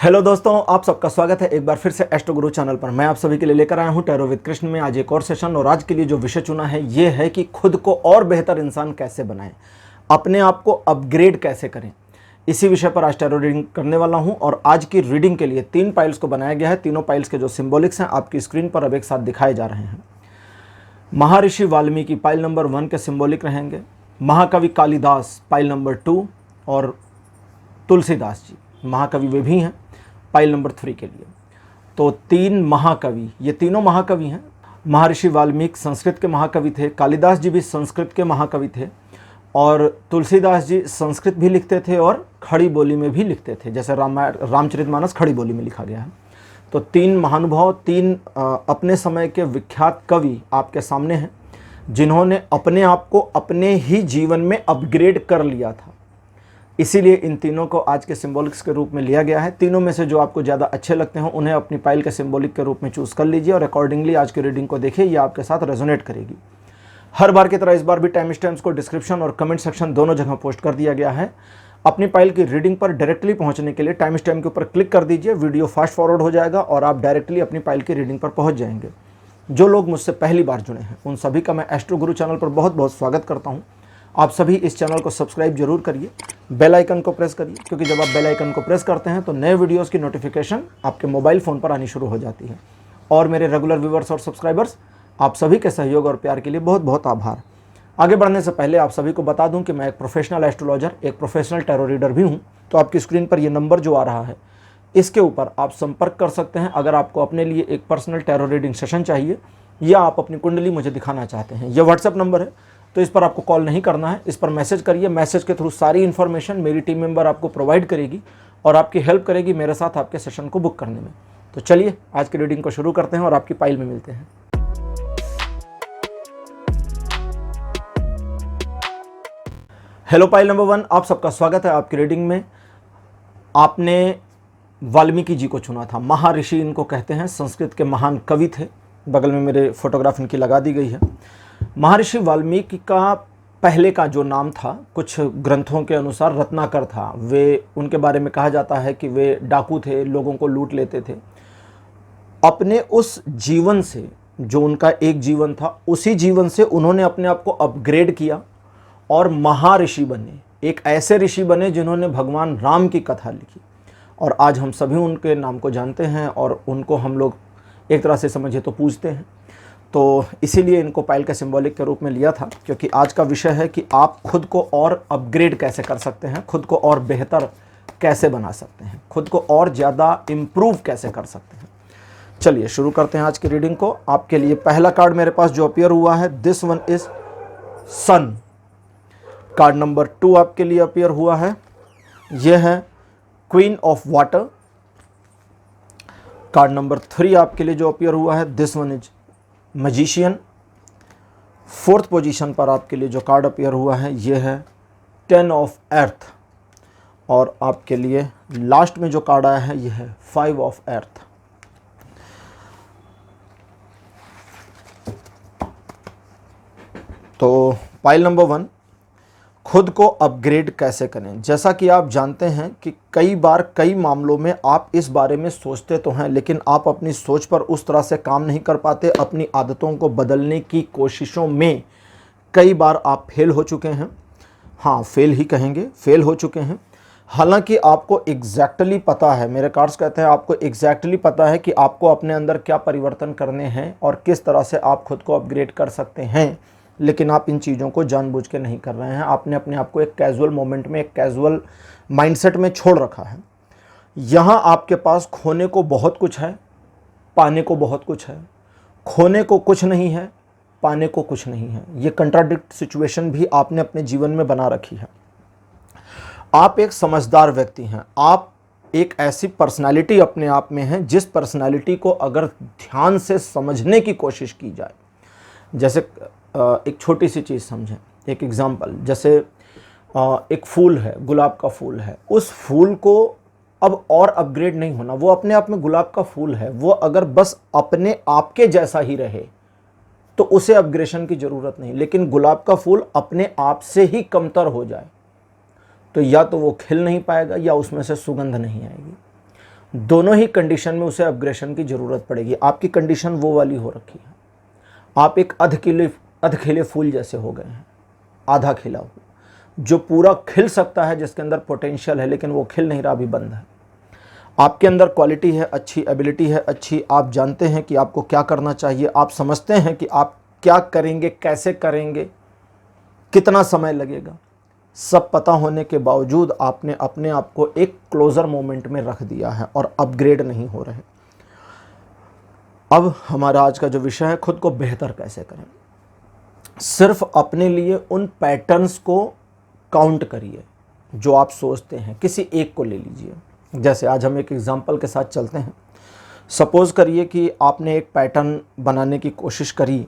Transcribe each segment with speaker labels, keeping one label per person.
Speaker 1: Hello दोस्तों, आप सबका स्वागत है एक बार फिर से एस्ट्रो गुरु चैनल पर। मैं आप सभी के लिए लेकर आया हूं टैरो विद कृष्ण में आज एक और सेशन। और आज के लिए जो विषय चुना है ये है कि खुद को और बेहतर इंसान कैसे बनाएं, अपने आप को अपग्रेड कैसे करें। इसी विषय पर आज टैरो रीडिंग करने वाला हूं। और आज की रीडिंग के लिए 3 पाइल्स को बनाया गया है। तीनों पाइल्स के जो सिंबॉलिक्स हैं आपकी स्क्रीन पर अब एक साथ दिखाए जा रहे हैं। महर्षि वाल्मीकि पाइल नंबर 1 के सिंबॉलिक रहेंगे, महाकवि कालिदास पाइल नंबर 2 और तुलसीदास जी महाकवि वे भी हैं पाइल नंबर 3 के लिए। तो 3 महाकवि, ये तीनों महाकवि हैं। महर्षि वाल्मीकि संस्कृत के महाकवि थे, कालिदास जी भी संस्कृत के महाकवि थे और तुलसीदास जी संस्कृत भी लिखते थे और खड़ी बोली में भी लिखते थे, जैसे रामचरितमानस खड़ी बोली में लिखा गया है। तो 3 महानुभाव, 3 अपने समय के विख्यात कवि आपके सामने हैं जिन्होंने अपने आप को अपने ही जीवन में अपग्रेड कर लिया था। इसीलिए इन तीनों को आज के सिंबॉलिक्स के रूप में लिया गया है। तीनों में से जो आपको ज़्यादा अच्छे लगते हैं उन्हें अपनी पाइल के सिंबॉलिक के रूप में चूज़ कर लीजिए और अकॉर्डिंगली आज की रीडिंग को देखिए, ये आपके साथ रेजोनेट करेगी। हर बार की तरह इस बार भी टाइम स्टैम्प्स को डिस्क्रिप्शन और कमेंट सेक्शन दोनों जगह पोस्ट कर दिया गया है। अपनी पाइल की रीडिंग पर डायरेक्टली पहुंचने के लिए टाइम स्टैम्प के ऊपर क्लिक कर दीजिए, वीडियो फास्ट फॉरवर्ड हो जाएगा और आप डायरेक्टली अपनी पाइल की रीडिंग पर पहुँच जाएंगे। जो लोग मुझसे पहली बार जुड़े हैं उन सभी का मैं एस्ट्रो गुरु चैनल पर बहुत बहुत स्वागत करता हूँ। आप सभी इस चैनल को सब्सक्राइब जरूर करिए, बेल आइकन को प्रेस करिए, क्योंकि जब आप बेल आइकन को प्रेस करते हैं तो नए वीडियोस की नोटिफिकेशन आपके मोबाइल फ़ोन पर आनी शुरू हो जाती है। और मेरे रेगुलर व्यूवर्स और सब्सक्राइबर्स, आप सभी के सहयोग और प्यार के लिए बहुत बहुत आभार। आगे बढ़ने से पहले आप सभी को बता दूं कि मैं एक प्रोफेशनल एस्ट्रोलॉजर, एक प्रोफेशनल टैरो रीडर भी हूं। तो आपकी स्क्रीन पर ये नंबर जो आ रहा है इसके ऊपर आप संपर्क कर सकते हैं अगर आपको अपने लिए एक पर्सनल टैरो रीडिंग सेशन चाहिए या आप अपनी कुंडली मुझे दिखाना चाहते हैं। यह व्हाट्सएप नंबर है, तो इस पर आपको कॉल नहीं करना है, इस पर मैसेज करिए। मैसेज के थ्रू सारी इन्फॉर्मेशन मेरी टीम मेंबर आपको प्रोवाइड करेगी और आपकी हेल्प करेगी मेरे साथ आपके सेशन को बुक करने में। तो चलिए आज की रीडिंग को शुरू करते हैं और आपकी पाइल में मिलते हैं। हेलो पाइल नंबर 1, आप सबका स्वागत है आपकी रीडिंग में। आपने वाल्मीकि जी को चुना था। महर्षि इनको कहते हैं, संस्कृत के महान कवि थे। बगल में मेरे फोटोग्राफ इनकी लगा दी गई है। महर्षि वाल्मीकि का पहले का जो नाम था कुछ ग्रंथों के अनुसार रत्नाकर था। वे, उनके बारे में कहा जाता है कि वे डाकू थे, लोगों को लूट लेते थे। अपने उस जीवन से, जो उनका एक जीवन था, उसी जीवन से उन्होंने अपने आप को अपग्रेड किया और महाऋषि बने। एक ऐसे ऋषि बने जिन्होंने भगवान राम की कथा लिखी और आज हम सभी उनके नाम को जानते हैं और उनको हम लोग एक तरह से समझे तो पूजते हैं। तो इसीलिए इनको पाइल के सिंबॉलिक के रूप में लिया था, क्योंकि आज का विषय है कि आप खुद को और अपग्रेड कैसे कर सकते हैं, खुद को और बेहतर कैसे बना सकते हैं, खुद को और ज़्यादा इम्प्रूव कैसे कर सकते हैं। चलिए शुरू करते हैं आज की रीडिंग को। आपके लिए पहला कार्ड मेरे पास जो अपीयर हुआ है, this one is sun. Card number 2 आपके लिए अपीयर हुआ है, यह है queen of water. Card number 3 आपके लिए जो अपीयर हुआ है, this one is magician. 4th position पर आपके लिए जो कार्ड अपीयर हुआ है यह है 10 ऑफ अर्थ। और आपके लिए लास्ट में जो कार्ड आया है यह है 5 ऑफ अर्थ। तो पाइल नंबर 1, खुद को अपग्रेड कैसे करें। जैसा कि आप जानते हैं कि कई बार कई मामलों में आप इस बारे में सोचते तो हैं, लेकिन आप अपनी सोच पर उस तरह से काम नहीं कर पाते। अपनी आदतों को बदलने की कोशिशों में कई बार आप फेल हो चुके हैं। हाँ, फेल ही कहेंगे, फेल हो चुके हैं। हालांकि आपको एग्जैक्टली पता है, मेरे कार्ड्स कहते हैं आपको एग्जैक्टली पता है कि आपको अपने अंदर क्या परिवर्तन करने हैं और किस तरह से आप खुद को अपग्रेड कर सकते हैं, लेकिन आप इन चीज़ों को जानबूझ के नहीं कर रहे हैं। आपने अपने आप को एक कैजुअल मोमेंट में, एक कैजुअल माइंडसेट में छोड़ रखा है। यहाँ आपके पास खोने को बहुत कुछ है, पाने को बहुत कुछ है। खोने को कुछ नहीं है, पाने को कुछ नहीं है। ये कंट्राडिक्ट सिचुएशन भी आपने अपने जीवन में बना रखी है। आप एक समझदार व्यक्ति हैं, आप एक ऐसी पर्सनालिटी अपने आप में हैं जिस पर्सनालिटी को अगर ध्यान से समझने की कोशिश की जाए, जैसे एक छोटी सी चीज़ समझें, एक एग्जांपल, जैसे एक फूल है, गुलाब का फूल है। उस फूल को अब और अपग्रेड नहीं होना, वो अपने आप में गुलाब का फूल है। वो अगर बस अपने आप के जैसा ही रहे तो उसे अपग्रेडेशन की ज़रूरत नहीं, लेकिन गुलाब का फूल अपने आप से ही कमतर हो जाए तो या तो वो खिल नहीं पाएगा या उसमें से सुगंध नहीं आएगी। दोनों ही कंडीशन में उसे अपग्रेशन की ज़रूरत पड़ेगी। आपकी कंडीशन वो वाली हो रखी है, आप एक अध खिले फूल जैसे हो गए हैं, आधा खिला हुआ, जो पूरा खिल सकता है, जिसके अंदर पोटेंशियल है, लेकिन वो खिल नहीं रहा, अभी बंद है। आपके अंदर क्वालिटी है अच्छी, एबिलिटी है अच्छी, आप जानते हैं कि आपको क्या करना चाहिए, आप समझते हैं कि आप क्या करेंगे, कैसे करेंगे, कितना समय लगेगा। सब पता होने के बावजूद आपने अपने आप को एक क्लोजर मोमेंट में रख दिया है और अपग्रेड नहीं हो रहे। अब हमारा आज का जो विषय है, खुद को बेहतर कैसे करें। सिर्फ अपने लिए उन पैटर्न्स को काउंट करिए जो आप सोचते हैं, किसी एक को ले लीजिए। जैसे आज हम एक एग्जांपल के साथ चलते हैं। सपोज़ करिए कि आपने एक पैटर्न बनाने की कोशिश करी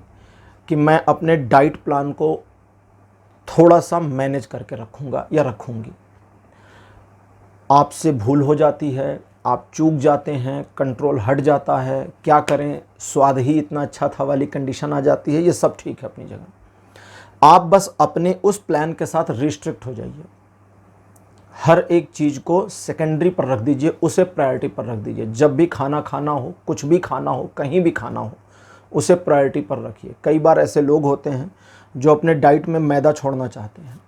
Speaker 1: कि मैं अपने डाइट प्लान को थोड़ा सा मैनेज करके रखूँगा या रखूँगी। आपसे भूल हो जाती है, आप चूक जाते हैं, कंट्रोल हट जाता है, क्या करें, स्वाद ही इतना अच्छा था वाली कंडीशन आ जाती है। ये सब ठीक है अपनी जगह। आप बस अपने उस प्लान के साथ रिस्ट्रिक्ट हो जाइए। हर एक चीज़ को सेकेंडरी पर रख दीजिए, उसे प्रायोरिटी पर रख दीजिए। जब भी खाना खाना हो, कुछ भी खाना हो, कहीं भी खाना हो, उसे प्रायोरिटी पर रखिए। कई बार ऐसे लोग होते हैं जो अपने डाइट में मैदा छोड़ना चाहते हैं,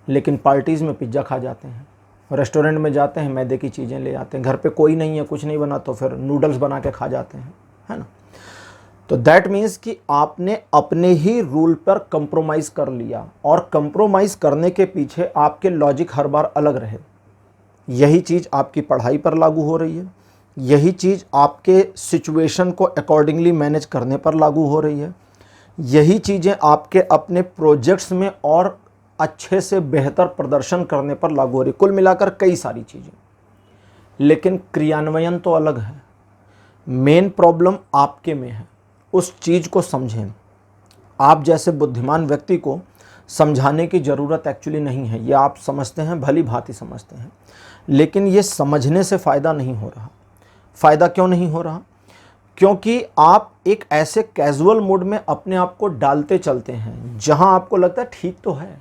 Speaker 1: लेकिन पार्टीज़ में पिज़्ज़ा खा जाते हैं, रेस्टोरेंट में जाते हैं, मैदे की चीज़ें ले आते हैं, घर पे कोई नहीं है, कुछ नहीं बना, तो फिर नूडल्स बना के खा जाते हैं, है ना। तो दैट मीन्स कि आपने अपने ही रूल पर कंप्रोमाइज़ कर लिया, और कंप्रोमाइज़ करने के पीछे आपके लॉजिक हर बार अलग रहे। यही चीज़ आपकी पढ़ाई पर लागू हो रही है, यही चीज़ आपके सिचुएशन को अकॉर्डिंगली मैनेज करने पर लागू हो रही है, यही चीज़ें आपके अपने प्रोजेक्ट्स में और अच्छे से बेहतर प्रदर्शन करने पर लागू हो रही है। कुल मिलाकर कई सारी चीज़ें, लेकिन क्रियान्वयन तो अलग है। मेन प्रॉब्लम आपके में है। उस चीज़ को समझें। आप जैसे बुद्धिमान व्यक्ति को समझाने की ज़रूरत एक्चुअली नहीं है, ये आप समझते हैं, भली भांति समझते हैं, लेकिन ये समझने से फ़ायदा नहीं हो रहा। फ़ायदा क्यों नहीं हो रहा? क्योंकि आप एक ऐसे कैजुअल मोड में अपने आप को डालते चलते हैं जहां आपको लगता है ठीक तो है।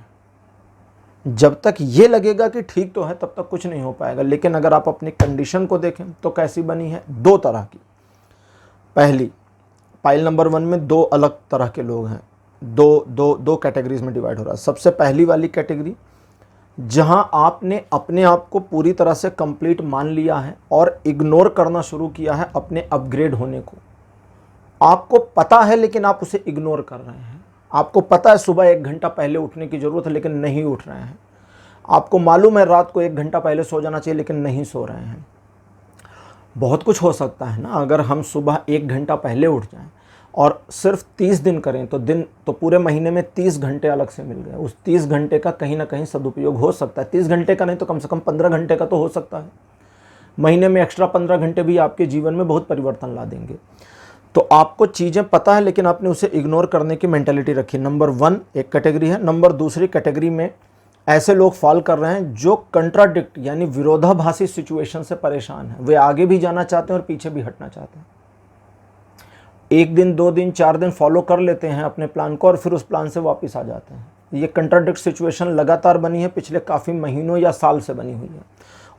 Speaker 1: जब तक ये लगेगा कि ठीक तो है, तब तक कुछ नहीं हो पाएगा। लेकिन अगर आप अपनी कंडीशन को देखें तो कैसी बनी है, दो तरह की। पहली, पाइल नंबर 1 में दो अलग तरह के लोग हैं, दो कैटेगरीज में डिवाइड हो रहा है। सबसे पहली वाली कैटेगरी, जहां आपने अपने आप को पूरी तरह से कंप्लीट मान लिया है और इग्नोर करना शुरू किया है अपने अपग्रेड होने को। आपको पता है, लेकिन आप उसे इग्नोर कर रहे हैं। आपको पता है सुबह 1 घंटा पहले उठने की ज़रूरत है, लेकिन नहीं उठ रहे हैं। आपको मालूम है रात को 1 घंटा पहले सो जाना चाहिए, लेकिन नहीं सो रहे हैं। बहुत कुछ हो सकता है ना, अगर हम सुबह 1 घंटा पहले उठ जाएं और सिर्फ 30 दिन करें तो पूरे महीने में 30 घंटे अलग से मिल गए। उस 30 घंटे का कहीं ना कहीं सदुपयोग हो सकता है। 30 घंटे का नहीं तो कम से कम 15 घंटे का तो हो सकता है। महीने में एक्स्ट्रा 15 घंटे भी आपके जीवन में बहुत परिवर्तन ला देंगे। तो आपको चीज़ें पता है, लेकिन आपने उसे इग्नोर करने की मेंटालिटी रखी। नंबर 1 एक कैटेगरी है। नंबर दूसरी कैटेगरी में ऐसे लोग फॉल कर रहे हैं जो कंट्राडिक्ट यानी विरोधाभासी सिचुएशन से परेशान हैं। वे आगे भी जाना चाहते हैं और पीछे भी हटना चाहते हैं। 1 दिन 2 दिन 4 दिन फॉलो कर लेते हैं अपने प्लान को और फिर उस प्लान से वापस आ जाते हैं। ये कंट्राडिक्ट सिचुएशन लगातार बनी है, पिछले काफ़ी महीनों या साल से बनी हुई है।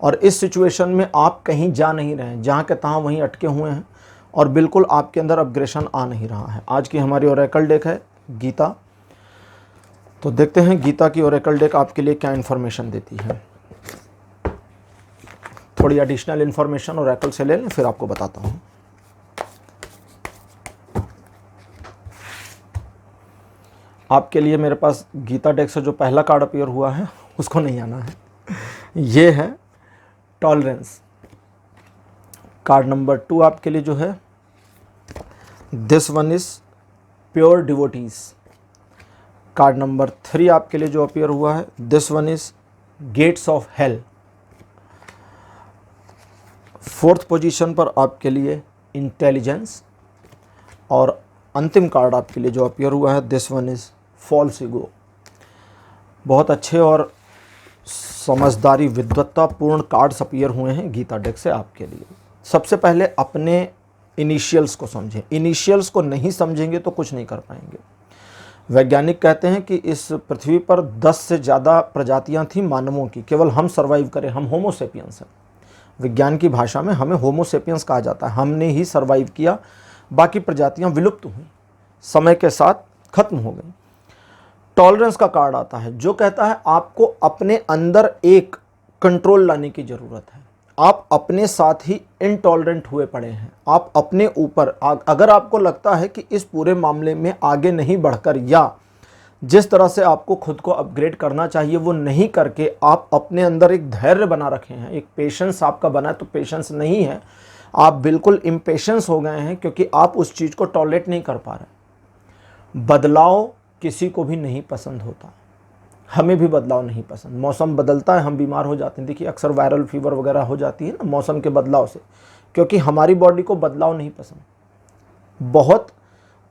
Speaker 1: और इस सिचुएशन में आप कहीं जा नहीं रहे हैं, जहाँ के तहाँ वहीं अटके हुए हैं और बिल्कुल आपके अंदर अपग्रेशन आ नहीं रहा है। आज की हमारी ओरेकल डेक है गीता। तो देखते हैं गीता की ओरेकल डेक आपके लिए क्या इन्फॉर्मेशन देती है। थोड़ी एडिशनल इन्फॉर्मेशन ओरेकल से ले लें, फिर आपको बताता हूँ। आपके लिए मेरे पास गीता डेक से जो पहला कार्ड अपीयर हुआ है उसको नहीं आना है। ये है टॉलरेंस। कार्ड नंबर 2 आपके लिए जो है, this one is pure devotees. Card number 3 आपके लिए जो अपीयर हुआ है, this one is gates of hell. 4th position पर आपके लिए इंटेलिजेंस। और अंतिम कार्ड आपके लिए जो अपीयर हुआ है, this one is false ego. बहुत अच्छे और समझदारी विद्वत्तापूर्ण कार्ड्स अपीयर हुए हैं गीता डेक से आपके लिए। सबसे पहले अपने इनिशियल्स को समझें। इनिशियल्स को नहीं समझेंगे तो कुछ नहीं कर पाएंगे। वैज्ञानिक कहते हैं कि इस पृथ्वी पर 10 से ज़्यादा प्रजातियां थी मानवों की, केवल हम सर्वाइव करें, हम होमो सेपियंस हैं। विज्ञान की भाषा में हमें होमो सेपियंस कहा जाता है। हमने ही सर्वाइव किया, बाकी प्रजातियां विलुप्त हुई, समय के साथ खत्म हो गई। टॉलरेंस का कार्ड आता है जो कहता है आपको अपने अंदर एक कंट्रोल लाने की ज़रूरत है। आप अपने साथ ही इनटॉलरेंट हुए पड़े हैं। आप अपने ऊपर अगर आपको लगता है कि इस पूरे मामले में आगे नहीं बढ़कर या जिस तरह से आपको खुद को अपग्रेड करना चाहिए वो नहीं करके आप अपने अंदर एक धैर्य बना रखे हैं, एक पेशेंस आपका बना है, तो पेशेंस नहीं है, आप बिल्कुल इम्पेशेंस हो गए हैं क्योंकि आप उस चीज़ को टॉलरेट नहीं कर पा रहे। बदलाव किसी को भी नहीं पसंद होता, हमें भी बदलाव नहीं पसंद। मौसम बदलता है, हम बीमार हो जाते हैं। देखिए अक्सर वायरल फीवर वगैरह हो जाती है ना मौसम के बदलाव से, क्योंकि हमारी बॉडी को बदलाव नहीं पसंद। बहुत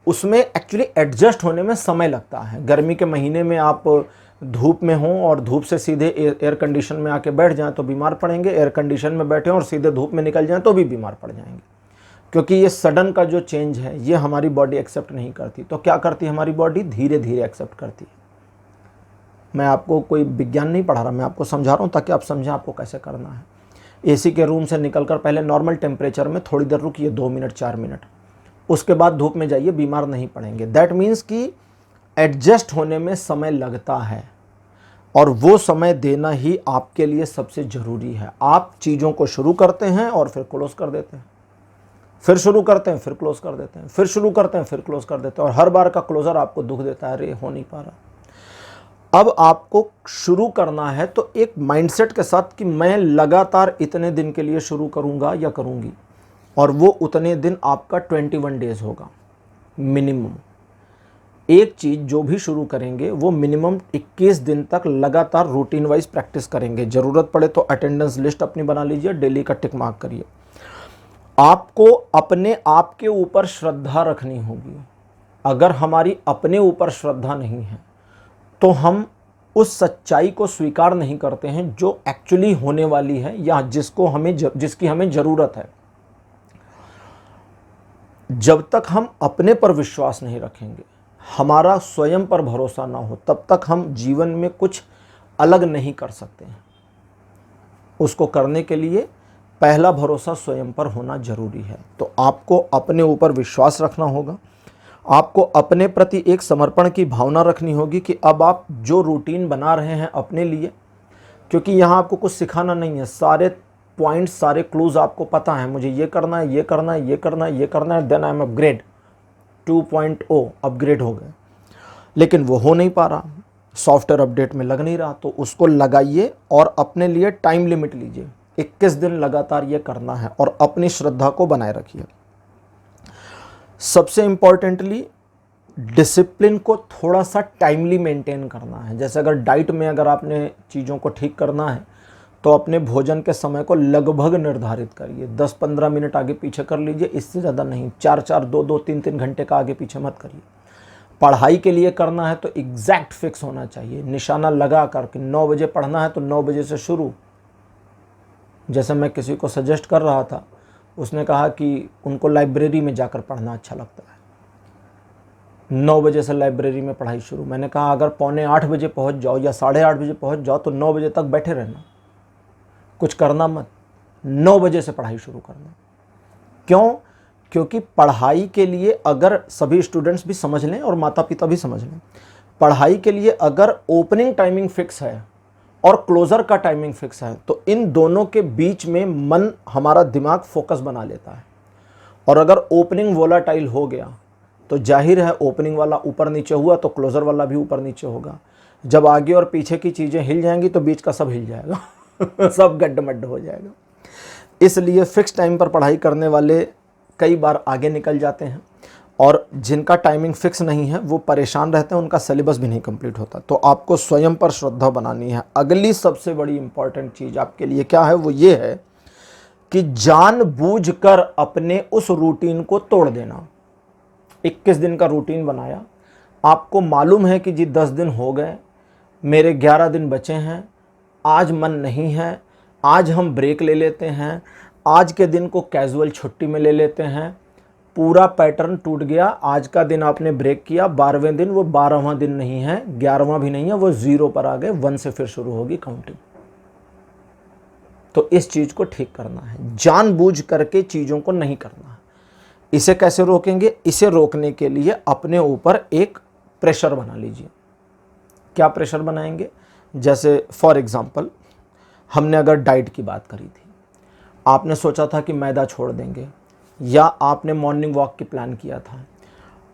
Speaker 1: उसमें एक्चुअली एडजस्ट होने में समय लगता है। गर्मी के महीने में आप धूप में हों और धूप से सीधे एयर कंडीशन में आके बैठ जाएं तो बीमार पड़ेंगे, एयर कंडीशन में बैठे और सीधे धूप में निकल जाएं तो भी बीमार पड़ जाएंगे, क्योंकि ये सडन का जो चेंज है ये हमारी बॉडी एक्सेप्ट नहीं करती। तो क्या करती है हमारी बॉडी? धीरे धीरे एक्सेप्ट करती है। मैं आपको कोई विज्ञान नहीं पढ़ा रहा, मैं आपको समझा रहा हूँ ताकि आप समझें आपको कैसे करना है। एसी के रूम से निकलकर पहले नॉर्मल टेम्परेचर में थोड़ी देर रुकिए, 2 मिनट 4 मिनट, उसके बाद धूप में जाइए, बीमार नहीं पड़ेंगे। दैट मीन्स कि एडजस्ट होने में समय लगता है और वो समय देना ही आपके लिए सबसे ज़रूरी है। आप चीज़ों को शुरू करते हैं और फिर क्लोज कर देते हैं, फिर शुरू करते हैं फिर क्लोज कर देते हैं, फिर शुरू करते हैं फिर क्लोज कर देते हैं, और हर बार का क्लोजर आपको दुख देता है, अरे हो नहीं पा रहा। अब आपको शुरू करना है तो एक माइंडसेट के साथ कि मैं लगातार इतने दिन के लिए शुरू करूंगा या करूंगी, और वो उतने दिन आपका 21 डेज होगा मिनिमम। एक चीज़ जो भी शुरू करेंगे वो मिनिमम 21 दिन तक लगातार रूटीन वाइज प्रैक्टिस करेंगे। ज़रूरत पड़े तो अटेंडेंस लिस्ट अपनी बना लीजिए, डेली का टिक मार्क करिए। आपको अपने आप के ऊपर श्रद्धा रखनी होगी। अगर हमारी अपने ऊपर श्रद्धा नहीं है तो हम उस सच्चाई को स्वीकार नहीं करते हैं जो एक्चुअली होने वाली है या जिसकी हमें ज़रूरत है। जब तक हम अपने पर विश्वास नहीं रखेंगे, हमारा स्वयं पर भरोसा ना हो, तब तक हम जीवन में कुछ अलग नहीं कर सकते हैं। उसको करने के लिए पहला भरोसा स्वयं पर होना जरूरी है। तो आपको अपने ऊपर विश्वास रखना होगा, आपको अपने प्रति एक समर्पण की भावना रखनी होगी कि अब आप जो रूटीन बना रहे हैं अपने लिए, क्योंकि यहाँ आपको कुछ सिखाना नहीं है, सारे पॉइंट्स सारे क्लूज आपको पता है, मुझे ये करना है, ये करना है, ये करना है, ये करना है, then I am upgrade 2.0 upgrade हो गए। लेकिन वो हो नहीं पा रहा, सॉफ्टवेयर अपडेट में लग नहीं रहा, तो उसको लगाइए और अपने लिए टाइम लिमिट लीजिए। 21 दिन लगातार ये करना है और अपनी श्रद्धा को बनाए रखिए। सबसे इंपॉर्टेंटली डिसिप्लिन को थोड़ा सा टाइमली मेंटेन करना है। जैसे अगर डाइट में अगर आपने चीज़ों को ठीक करना है तो अपने भोजन के समय को लगभग निर्धारित करिए। 10-15 मिनट आगे पीछे कर लीजिए, इससे ज़्यादा नहीं। 4-4, 2-2, 3-3 घंटे का आगे पीछे मत करिए। पढ़ाई के लिए करना है तो एग्जैक्ट फिक्स होना चाहिए, निशाना लगा करके 9 बजे पढ़ना है तो 9 बजे से शुरू। जैसे मैं किसी को सजेस्ट कर रहा था, उसने कहा कि उनको लाइब्रेरी में जाकर पढ़ना अच्छा लगता है, 9 बजे से लाइब्रेरी में पढ़ाई शुरू। मैंने कहा अगर 7:45 बजे पहुंच जाओ या 8:30 बजे पहुंच जाओ तो 9 बजे तक बैठे रहना, कुछ करना मत, 9 बजे से पढ़ाई शुरू करना। क्यों? क्योंकि पढ़ाई के लिए अगर सभी स्टूडेंट्स भी समझ लें और माता पिता भी समझ लें, पढ़ाई के लिए अगर ओपनिंग टाइमिंग फिक्स है और क्लोज़र का टाइमिंग फिक्स है तो इन दोनों के बीच में मन, हमारा दिमाग फोकस बना लेता है। और अगर ओपनिंग वोलाटाइल हो गया तो जाहिर है ओपनिंग वाला ऊपर नीचे हुआ तो क्लोज़र वाला भी ऊपर नीचे होगा। जब आगे और पीछे की चीज़ें हिल जाएंगी तो बीच का सब हिल जाएगा सब गड्ढ-मड्ढ हो जाएगा। इसलिए फिक्स टाइम पर पढ़ाई करने वाले कई बार आगे निकल जाते हैं और जिनका टाइमिंग फिक्स नहीं है वो परेशान रहते हैं, उनका सिलेबस भी नहीं कंप्लीट होता। तो आपको स्वयं पर श्रद्धा बनानी है। अगली सबसे बड़ी इंपॉर्टेंट चीज़ आपके लिए क्या है, वो ये है कि जानबूझकर अपने उस रूटीन को तोड़ देना। 21 दिन का रूटीन बनाया, आपको मालूम है कि जी 10 दिन हो गए, मेरे 11 दिन बचे हैं, आज मन नहीं है, आज हम ब्रेक ले लेते हैं, आज के दिन को कैजुअल छुट्टी में ले लेते हैं। पूरा पैटर्न टूट गया। आज का दिन आपने ब्रेक किया, 12वें दिन वो 12वां दिन नहीं है, 11वां भी नहीं है, वो 0 पर आ गए, 1 से फिर शुरू होगी काउंटिंग। तो इस चीज़ को ठीक करना है, जानबूझ करके चीज़ों को नहीं करना है। इसे कैसे रोकेंगे? इसे रोकने के लिए अपने ऊपर एक प्रेशर बना लीजिए। क्या प्रेशर बनाएंगे? जैसे फॉर एग्जांपल हमने अगर डाइट की बात करी थी, आपने सोचा था कि मैदा छोड़ देंगे, या आपने मॉर्निंग वॉक की प्लान किया था,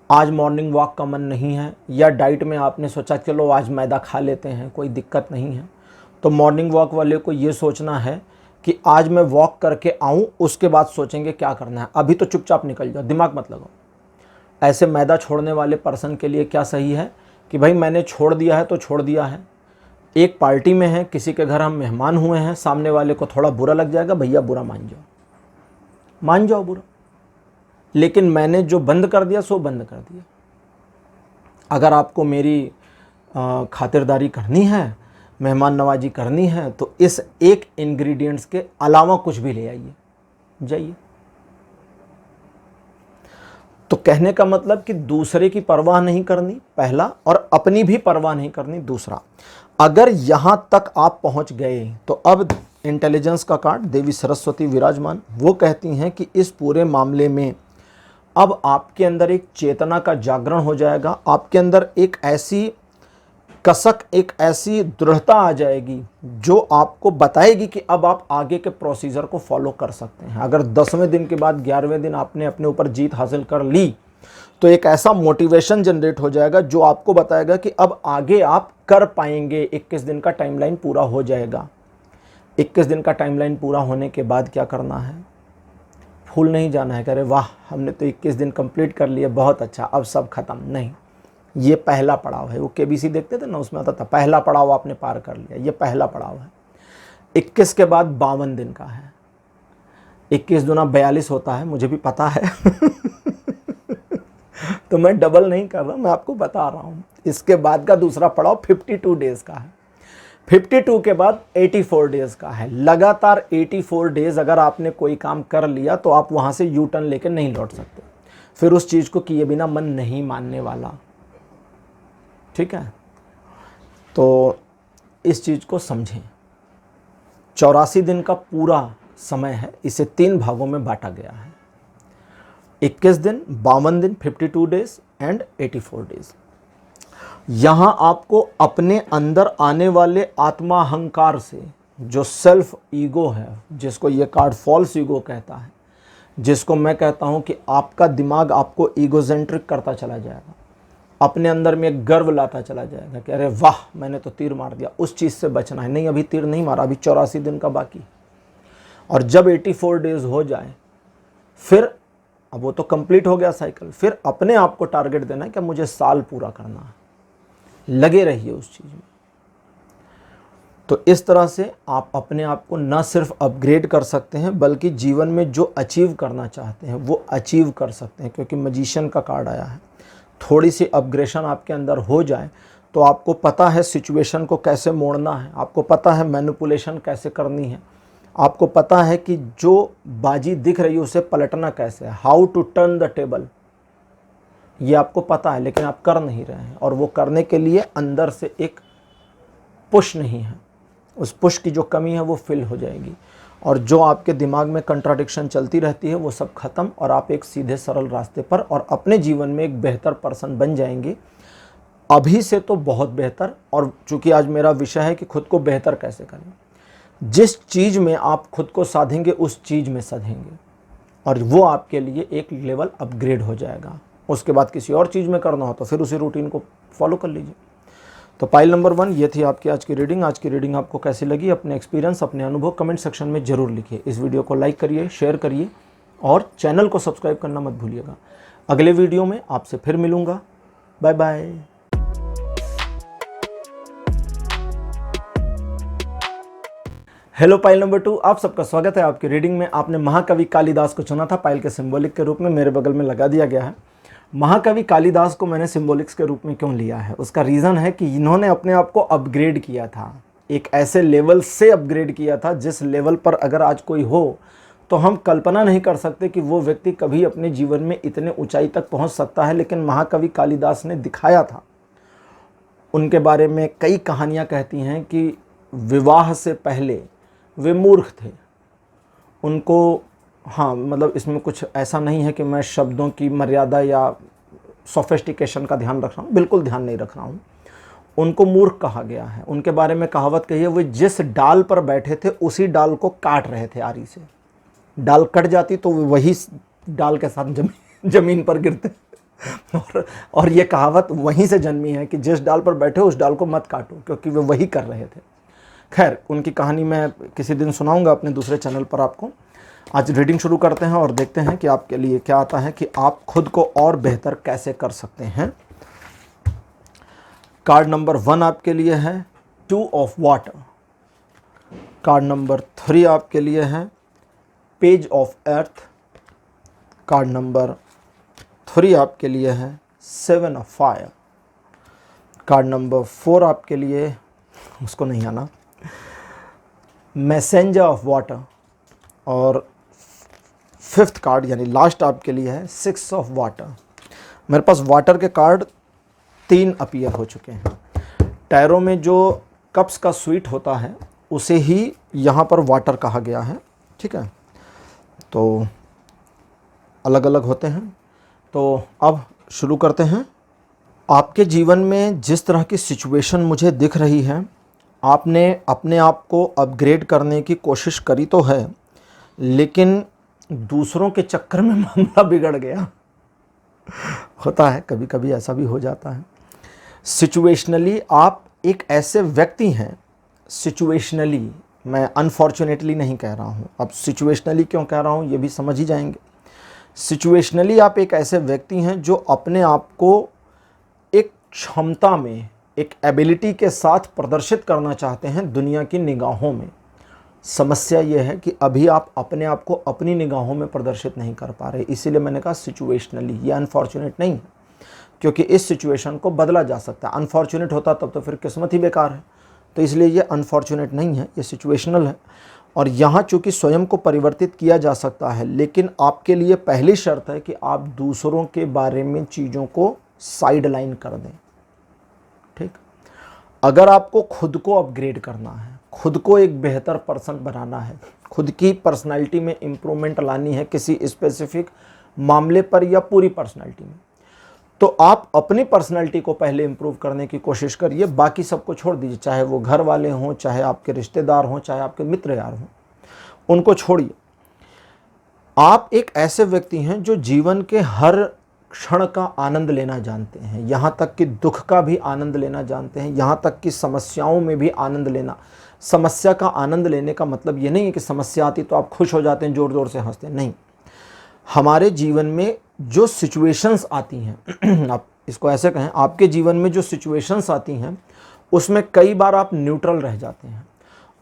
Speaker 1: आज मॉर्निंग वॉक का मन नहीं है, या डाइट में आपने सोचा चलो आज मैदा खा लेते हैं, कोई दिक्कत नहीं है। तो मॉर्निंग वॉक वाले को ये सोचना है कि आज मैं वॉक करके आऊँ, उसके बाद सोचेंगे क्या करना है, अभी तो चुपचाप निकल जाओ, दिमाग मत लगाओ। ऐसे मैदा छोड़ने वाले पर्सन के लिए क्या सही है कि भाई मैंने छोड़ दिया है तो छोड़ दिया है। एक पार्टी में है, किसी के घर हम मेहमान हुए हैं, सामने वाले को थोड़ा बुरा लग जाएगा, भैया बुरा मान जाओ बुरा, लेकिन मैंने जो बंद कर दिया सो बंद कर दिया। अगर आपको मेरी खातिरदारी करनी है, मेहमान नवाजी करनी है, तो इस एक इंग्रेडिएंट्स के अलावा कुछ भी ले आइए, जाइए। तो कहने का मतलब कि दूसरे की परवाह नहीं करनी पहला, और अपनी भी परवाह नहीं करनी दूसरा। अगर यहां तक आप पहुंच गए तो अब इंटेलिजेंस का कार्ड देवी सरस्वती विराजमान, वो कहती हैं कि इस पूरे मामले में अब आपके अंदर एक चेतना का जागरण हो जाएगा, आपके अंदर एक ऐसी कसक, एक ऐसी दृढ़ता आ जाएगी जो आपको बताएगी कि अब आप आगे के प्रोसीजर को फॉलो कर सकते हैं। अगर 10वें दिन के बाद 11वें दिन आपने अपने ऊपर जीत हासिल कर ली तो एक ऐसा मोटिवेशन जनरेट हो जाएगा जो आपको बताएगा कि अब आगे आप कर पाएंगे। 21 दिन का टाइमलाइन पूरा हो जाएगा। 21 दिन का टाइमलाइन पूरा होने के बाद क्या करना है? फूल नहीं जाना है कि अरे वाह हमने तो 21 दिन कंप्लीट कर लिए, बहुत अच्छा, अब सब खत्म। नहीं, ये पहला पड़ाव है। वो केबीसी देखते थे ना, उसमें आता था पहला पड़ाव आपने पार कर लिया, ये पहला पड़ाव है। 21 के बाद 52 दिन का है। 21 दूना 42 होता है, मुझे भी पता है तो मैं डबल नहीं कर रहा, मैं आपको बता रहा हूँ। इसके बाद का दूसरा पड़ाव 52 डेज का है। 52 के बाद 84 डेज का है। लगातार 84 डेज अगर आपने कोई काम कर लिया तो आप वहाँ से यू टर्न लेकर नहीं लौट सकते। फिर उस चीज़ को किए बिना मन नहीं मानने वाला। ठीक है, तो इस चीज़ को समझें। 84 दिन का पूरा समय है, इसे 3 भागों में बांटा गया है। 21 दिन, 52 दिन, 52 डेज एंड 84 डेज। यहाँ आपको अपने अंदर आने वाले आत्मा अहंकार से, जो सेल्फ ईगो है, जिसको ये कार्ड फॉल्स ईगो कहता है, जिसको मैं कहता हूँ कि आपका दिमाग आपको ईगोसेंट्रिक करता चला जाएगा, अपने अंदर में एक गर्व लाता चला जाएगा कि अरे वाह मैंने तो तीर मार दिया। उस चीज़ से बचना है। नहीं, अभी तीर नहीं मारा, अभी 84 दिन का बाकी। और जब 84 डेज हो जाए फिर, अब वो तो कंप्लीट हो गया साइकिल, फिर अपने आप को टारगेट देना है कि मुझे साल पूरा करना है। लगे रहिए उस चीज़ में। तो इस तरह से आप अपने आप को न सिर्फ अपग्रेड कर सकते हैं बल्कि जीवन में जो अचीव करना चाहते हैं वो अचीव कर सकते हैं, क्योंकि मैजिशियन का कार्ड आया है। थोड़ी सी अपग्रेशन आपके अंदर हो जाए तो आपको पता है सिचुएशन को कैसे मोड़ना है, आपको पता है मैनिपुलेशन कैसे करनी है, आपको पता है कि जो बाजी दिख रही है उसे पलटना कैसे है, how to turn the table, ये आपको पता है, लेकिन आप कर नहीं रहे हैं। और वो करने के लिए अंदर से एक पुश नहीं है। उस पुश की जो कमी है वो फिल हो जाएगी, और जो आपके दिमाग में कंट्राडिक्शन चलती रहती है वो सब खत्म, और आप एक सीधे सरल रास्ते पर और अपने जीवन में एक बेहतर पर्सन बन जाएंगे। अभी से तो बहुत बेहतर। और चूंकि आज मेरा विषय है कि खुद को बेहतर कैसे करें, जिस चीज़ में आप खुद को साधेंगे उस चीज़ में साधेंगे, और वो आपके लिए एक लेवल अपग्रेड हो जाएगा। उसके बाद किसी और चीज़ में करना हो तो फिर उसी रूटीन को फॉलो कर लीजिए। तो पाइल नंबर 1 ये थी आपकी आज की रीडिंग। आज की रीडिंग आपको कैसी लगी? अपने एक्सपीरियंस, अपने अनुभव कमेंट सेक्शन में ज़रूर लिखिए। इस वीडियो को लाइक करिए, शेयर करिए और चैनल को सब्सक्राइब करना मत भूलिएगा। अगले वीडियो में आपसे फिर मिलूँगा। Bye bye. Hello pile number 2, आप सबका स्वागत है आपकी रीडिंग में। आपने महाकवि कालिदास को चुना था, पाइल के सिंबॉलिक के रूप में मेरे बगल में लगा दिया गया है। महाकवि कालिदास को मैंने सिंबॉलिक्स के रूप में क्यों लिया है, उसका रीज़न है कि इन्होंने अपने आप को अपग्रेड किया था, एक ऐसे लेवल से अपग्रेड किया था जिस लेवल पर अगर आज कोई हो तो हम कल्पना नहीं कर सकते कि वो व्यक्ति कभी अपने जीवन में इतने ऊंचाई तक पहुंच सकता है। लेकिन महाकवि कालिदास ने दिखाया था। उनके बारे में कई कहानियाँ कहती हैं कि विवाह से पहले वे मूर्ख थे। उनको, हाँ मतलब इसमें कुछ ऐसा नहीं है कि मैं शब्दों की मर्यादा या सोफिस्टिकेशन का ध्यान रख रहा हूँ, बिल्कुल ध्यान नहीं रख रहा हूँ। उनको मूर्ख कहा गया है। उनके बारे में कहावत कही है, वे जिस डाल पर बैठे थे उसी डाल को काट रहे थे आरी से। डाल कट जाती तो वे वही डाल के साथ जमीन पर गिरते। और ये कहावत वहीं से जन्मी है कि जिस डाल पर बैठे उस डाल को मत काटो, क्योंकि वे वही कर रहे थे। खैर, उनकी कहानी मैं किसी दिन सुनाऊंगा अपने दूसरे चैनल पर आपको। आज रीडिंग शुरू करते हैं और देखते हैं कि आपके लिए क्या आता है कि आप खुद को और बेहतर कैसे कर सकते हैं। कार्ड नंबर 1 आपके लिए है 2 ऑफ वाटर। कार्ड नंबर 3 आपके लिए है page of earth. Card number 3 आपके लिए है 7 ऑफ फायर। कार्ड नंबर 4 आपके लिए, उसको नहीं आना, मैसेंजर ऑफ वाटर। और 5th कार्ड यानी लास्ट आपके लिए है 6 ऑफ वाटर। मेरे पास वाटर के कार्ड 3 अपीयर हो चुके हैं। टैरो में जो कप्स का स्वीट होता है उसे ही यहाँ पर वाटर कहा गया है, ठीक है, तो अलग अलग होते हैं। तो अब शुरू करते हैं। आपके जीवन में जिस तरह की सिचुएशन मुझे दिख रही है, आपने अपने आप को अपग्रेड करने की कोशिश करी तो है, लेकिन दूसरों के चक्कर में मामला बिगड़ गया। होता है, कभी कभी ऐसा भी हो जाता है। सिचुएशनली आप एक ऐसे व्यक्ति हैं, सिचुएशनली, मैं अनफॉर्चुनेटली नहीं कह रहा हूँ। अब सिचुएशनली क्यों कह रहा हूँ ये भी समझ ही जाएंगे। सिचुएशनली आप एक ऐसे व्यक्ति हैं जो अपने आप को एक क्षमता में, एक एबिलिटी के साथ प्रदर्शित करना चाहते हैं दुनिया की निगाहों में। समस्या यह है कि अभी आप अपने आप को अपनी निगाहों में प्रदर्शित नहीं कर पा रहे, इसीलिए मैंने कहा सिचुएशनली। ये अनफॉर्चुनेट नहीं है, क्योंकि इस सिचुएशन को बदला जा सकता है। अनफॉर्चुनेट होता तब तो फिर किस्मत ही बेकार है, तो इसलिए ये अनफॉर्चुनेट नहीं है, ये सिचुएशनल है। और यहाँ चूँकि स्वयं को परिवर्तित किया जा सकता है, लेकिन आपके लिए पहली शर्त है कि आप दूसरों के बारे में चीज़ों को साइड लाइन कर दें, ठीक। अगर आपको खुद को अपग्रेड करना है, खुद को एक बेहतर पर्सन बनाना है, खुद की पर्सनालिटी में इम्प्रूवमेंट लानी है किसी स्पेसिफिक मामले पर या पूरी पर्सनालिटी में, तो आप अपनी पर्सनालिटी को पहले इम्प्रूव करने की कोशिश करिए। बाकी सबको छोड़ दीजिए, चाहे वो घर वाले हों, चाहे आपके रिश्तेदार हों, चाहे आपके मित्र यार हों, उनको छोड़िए। आप एक ऐसे व्यक्ति हैं जो जीवन के हर क्षण का आनंद लेना जानते हैं, यहाँ तक कि दुख का भी आनंद लेना जानते हैं, यहाँ तक कि समस्याओं में भी आनंद लेना। समस्या का आनंद लेने का मतलब ये नहीं है कि समस्या आती तो आप खुश हो जाते हैं, ज़ोर ज़ोर से हंसते हैं, नहीं। हमारे जीवन में जो सिचुएशंस आती हैं आप इसको ऐसे कहें, आपके जीवन में जो सिचुएशंस आती हैं उसमें कई बार आप न्यूट्रल रह जाते हैं,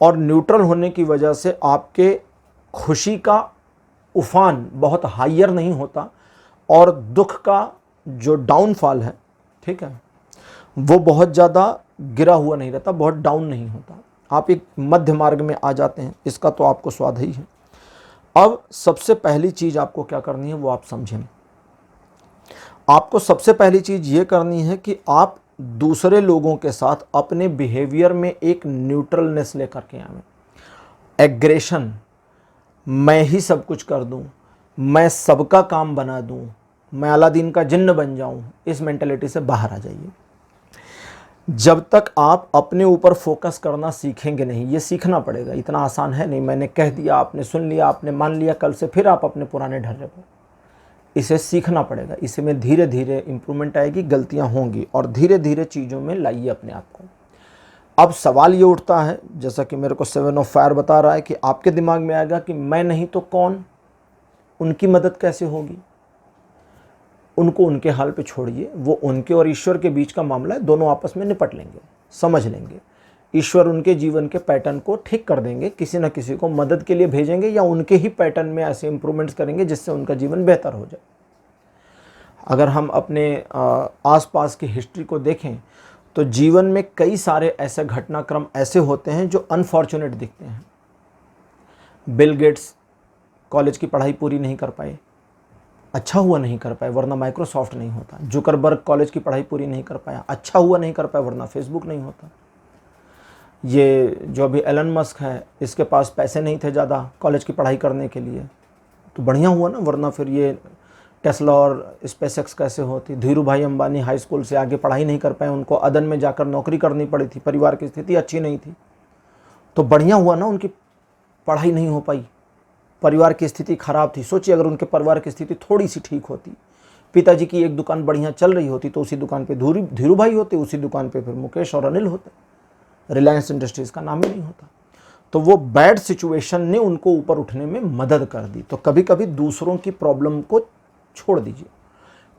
Speaker 1: और न्यूट्रल होने की वजह से आपके खुशी का उफान बहुत हाइयर नहीं होता, और दुख का जो डाउनफॉल है, ठीक है, वो बहुत ज़्यादा गिरा हुआ नहीं रहता, बहुत डाउन नहीं होता। आप एक मध्य मार्ग में आ जाते हैं, इसका तो आपको स्वाद ही है। अब सबसे पहली चीज़ आपको क्या करनी है वो आप समझें। आपको सबसे पहली चीज़ ये करनी है कि आप दूसरे लोगों के साथ अपने बिहेवियर में एक न्यूट्रलनेस लेकर के आएं। एग्रेशन, मैं ही सब कुछ कर दूं, मैं सबका काम बना दूं, मैं अलादीन का जिन्न बन जाऊं, इस मेंटालिटी से बाहर आ जाइए। जब तक आप अपने ऊपर फोकस करना सीखेंगे नहीं, ये सीखना पड़ेगा, इतना आसान है नहीं। मैंने कह दिया, आपने सुन लिया, आपने मान लिया, कल से फिर आप अपने पुराने ढर्रे पर। इसे सीखना पड़ेगा, इसमें धीरे धीरे इम्प्रूवमेंट आएगी, गलतियां होंगी, और धीरे धीरे चीज़ों में लाइए अपने आप को। अब सवाल ये उठता है, जैसा कि मेरे को 7 ऑफ फायर बता रहा है, कि आपके दिमाग में आएगा कि मैं नहीं तो कौन, उनकी मदद कैसे होगी। उनको उनके हाल पे छोड़िए, वो उनके और ईश्वर के बीच का मामला है, दोनों आपस में निपट लेंगे, समझ लेंगे। ईश्वर उनके जीवन के पैटर्न को ठीक कर देंगे, किसी न किसी को मदद के लिए भेजेंगे, या उनके ही पैटर्न में ऐसे इंप्रूवमेंट्स करेंगे जिससे उनका जीवन बेहतर हो जाए। अगर हम अपने आसपास की हिस्ट्री को देखें तो जीवन में कई सारे ऐसे घटनाक्रम ऐसे होते हैं जो अनफॉर्चुनेट दिखते हैं। बिल गेट्स कॉलेज की पढ़ाई पूरी नहीं कर पाए, अच्छा हुआ नहीं कर पाए, वरना माइक्रोसॉफ्ट नहीं होता। जुकरबर्ग कॉलेज की पढ़ाई पूरी नहीं कर पाया, अच्छा हुआ नहीं कर पाया, वरना फेसबुक नहीं होता। ये जो अभी एलन मस्क है, इसके पास पैसे नहीं थे ज़्यादा कॉलेज की पढ़ाई करने के लिए, तो बढ़िया हुआ ना, वरना फिर ये टेस्ला और स्पेसएक्स कैसे होती। धीरू भाई अंबानी हाई स्कूल से आगे पढ़ाई नहीं कर पाए, उनको अदन में जाकर नौकरी करनी पड़ी थी, परिवार की स्थिति अच्छी नहीं थी, तो बढ़िया हुआ ना उनकी पढ़ाई नहीं हो पाई, परिवार की स्थिति खराब थी। सोचिए अगर उनके परिवार की स्थिति थोड़ी सी ठीक होती, पिताजी की एक दुकान बढ़िया चल रही होती, तो उसी दुकान पे धीरू भाई होते, उसी दुकान पे फिर मुकेश और अनिल होते, रिलायंस इंडस्ट्रीज़ का नाम ही नहीं होता। तो वो बैड सिचुएशन ने उनको ऊपर उठने में मदद कर दी। तो कभी कभी दूसरों की प्रॉब्लम को छोड़ दीजिए,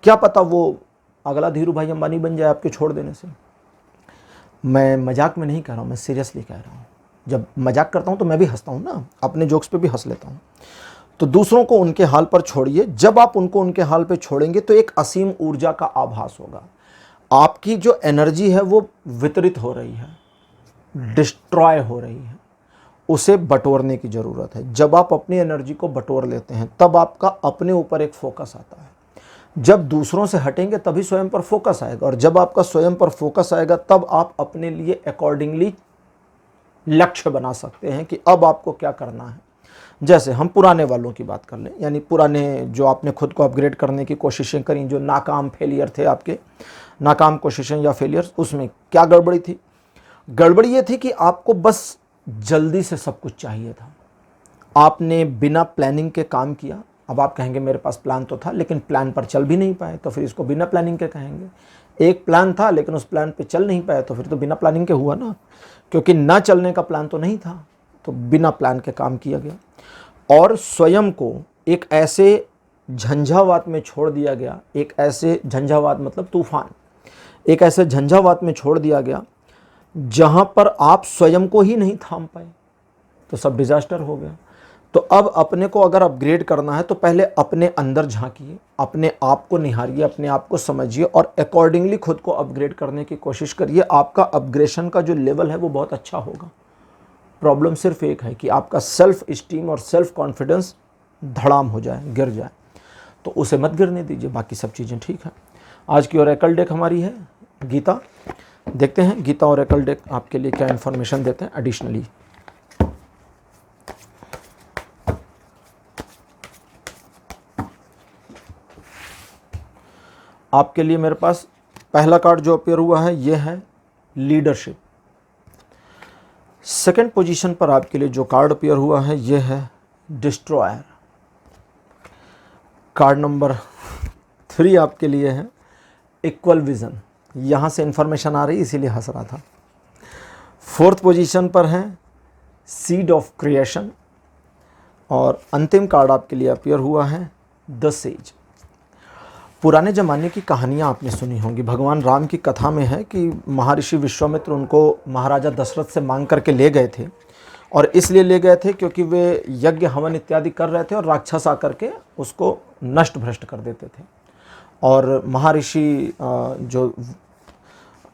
Speaker 1: क्या पता वो अगला धीरू भाई अंबानी बन जाए आपके छोड़ देने से। मैं मजाक में नहीं कह रहा हूँ, मैं सीरियसली कह रहा हूँ। जब मजाक करता हूँ तो मैं भी हंसता हूँ ना, अपने जोक्स पे भी हंस लेता हूँ। तो दूसरों को उनके हाल पर छोड़िए, जब आप उनको उनके हाल पे छोड़ेंगे तो एक असीम ऊर्जा का आभास होगा। आपकी जो एनर्जी है वो वितरित हो रही है, डिस्ट्रॉय हो रही है, उसे बटोरने की ज़रूरत है। जब आप अपनी एनर्जी को बटोर लेते हैं तब आपका अपने ऊपर एक फोकस आता है। जब दूसरों से हटेंगे तभी स्वयं पर फोकस आएगा, और जब आपका स्वयं पर फोकस आएगा तब आप अपने लिए अकॉर्डिंगली लक्ष्य बना सकते हैं कि अब आपको क्या करना है। जैसे हम पुराने वालों की बात कर लें, यानी पुराने जो आपने खुद को अपग्रेड करने की कोशिशें करी, जो नाकाम फेलियर थे आपके, नाकाम कोशिशें या फेलियर्स, उसमें क्या गड़बड़ी थी? गड़बड़ी ये थी कि आपको बस जल्दी से सब कुछ चाहिए था, आपने बिना प्लानिंग के काम किया। अब आप कहेंगे मेरे पास प्लान तो था लेकिन प्लान पर चल भी नहीं पाए, तो फिर इसको बिना प्लानिंग के कहेंगे। एक प्लान था लेकिन उस प्लान पे चल नहीं पाए, तो फिर तो बिना प्लानिंग के हुआ ना, क्योंकि ना चलने का प्लान तो नहीं था, तो बिना प्लान के काम किया गया। और स्वयं को एक ऐसे झंझावात में छोड़ दिया गया, एक ऐसे झंझावात मतलब तूफान, एक ऐसे झंझावात में छोड़ दिया गया जहां पर आप स्वयं को ही नहीं थाम पाए, तो सब डिजास्टर हो गया। तो अब अपने को अगर अपग्रेड करना है तो पहले अपने अंदर झांकिए, अपने आप को निहारिए, अपने आप को समझिए और अकॉर्डिंगली खुद को अपग्रेड करने की कोशिश करिए। आपका अपग्रेशन का जो लेवल है वो बहुत अच्छा होगा। प्रॉब्लम सिर्फ एक है कि आपका सेल्फ स्टीम और सेल्फ कॉन्फिडेंस धड़ाम हो जाए, गिर जाए, तो उसे मत गिरने दीजिए, बाकी सब चीज़ें ठीक हैं। आज की ओरेकल डेक हमारी है गीता। देखते हैं गीता ओरेकल डेक आपके लिए क्या इन्फॉर्मेशन देते हैं एडिशनली। आपके लिए मेरे पास पहला कार्ड जो अपीयर हुआ है ये है लीडरशिप। सेकंड पोजीशन पर आपके लिए जो कार्ड अपीयर हुआ है ये है डिस्ट्रॉयर। कार्ड नंबर 3 आपके लिए है इक्वल विजन। यहाँ से इन्फॉर्मेशन आ रही इसीलिए हंस रहा था। फोर्थ पोजीशन पर है सीड ऑफ क्रिएशन, और अंतिम कार्ड आपके लिए अपीयर हुआ है द सेज। पुराने ज़माने की कहानियाँ आपने सुनी होंगी। भगवान राम की कथा में है कि महर्षि विश्वामित्र उनको महाराजा दशरथ से मांग करके ले गए थे, और इसलिए ले गए थे क्योंकि वे यज्ञ हवन इत्यादि कर रहे थे और राक्षस आकर के उसको नष्ट भ्रष्ट कर देते थे। और महर्षि जो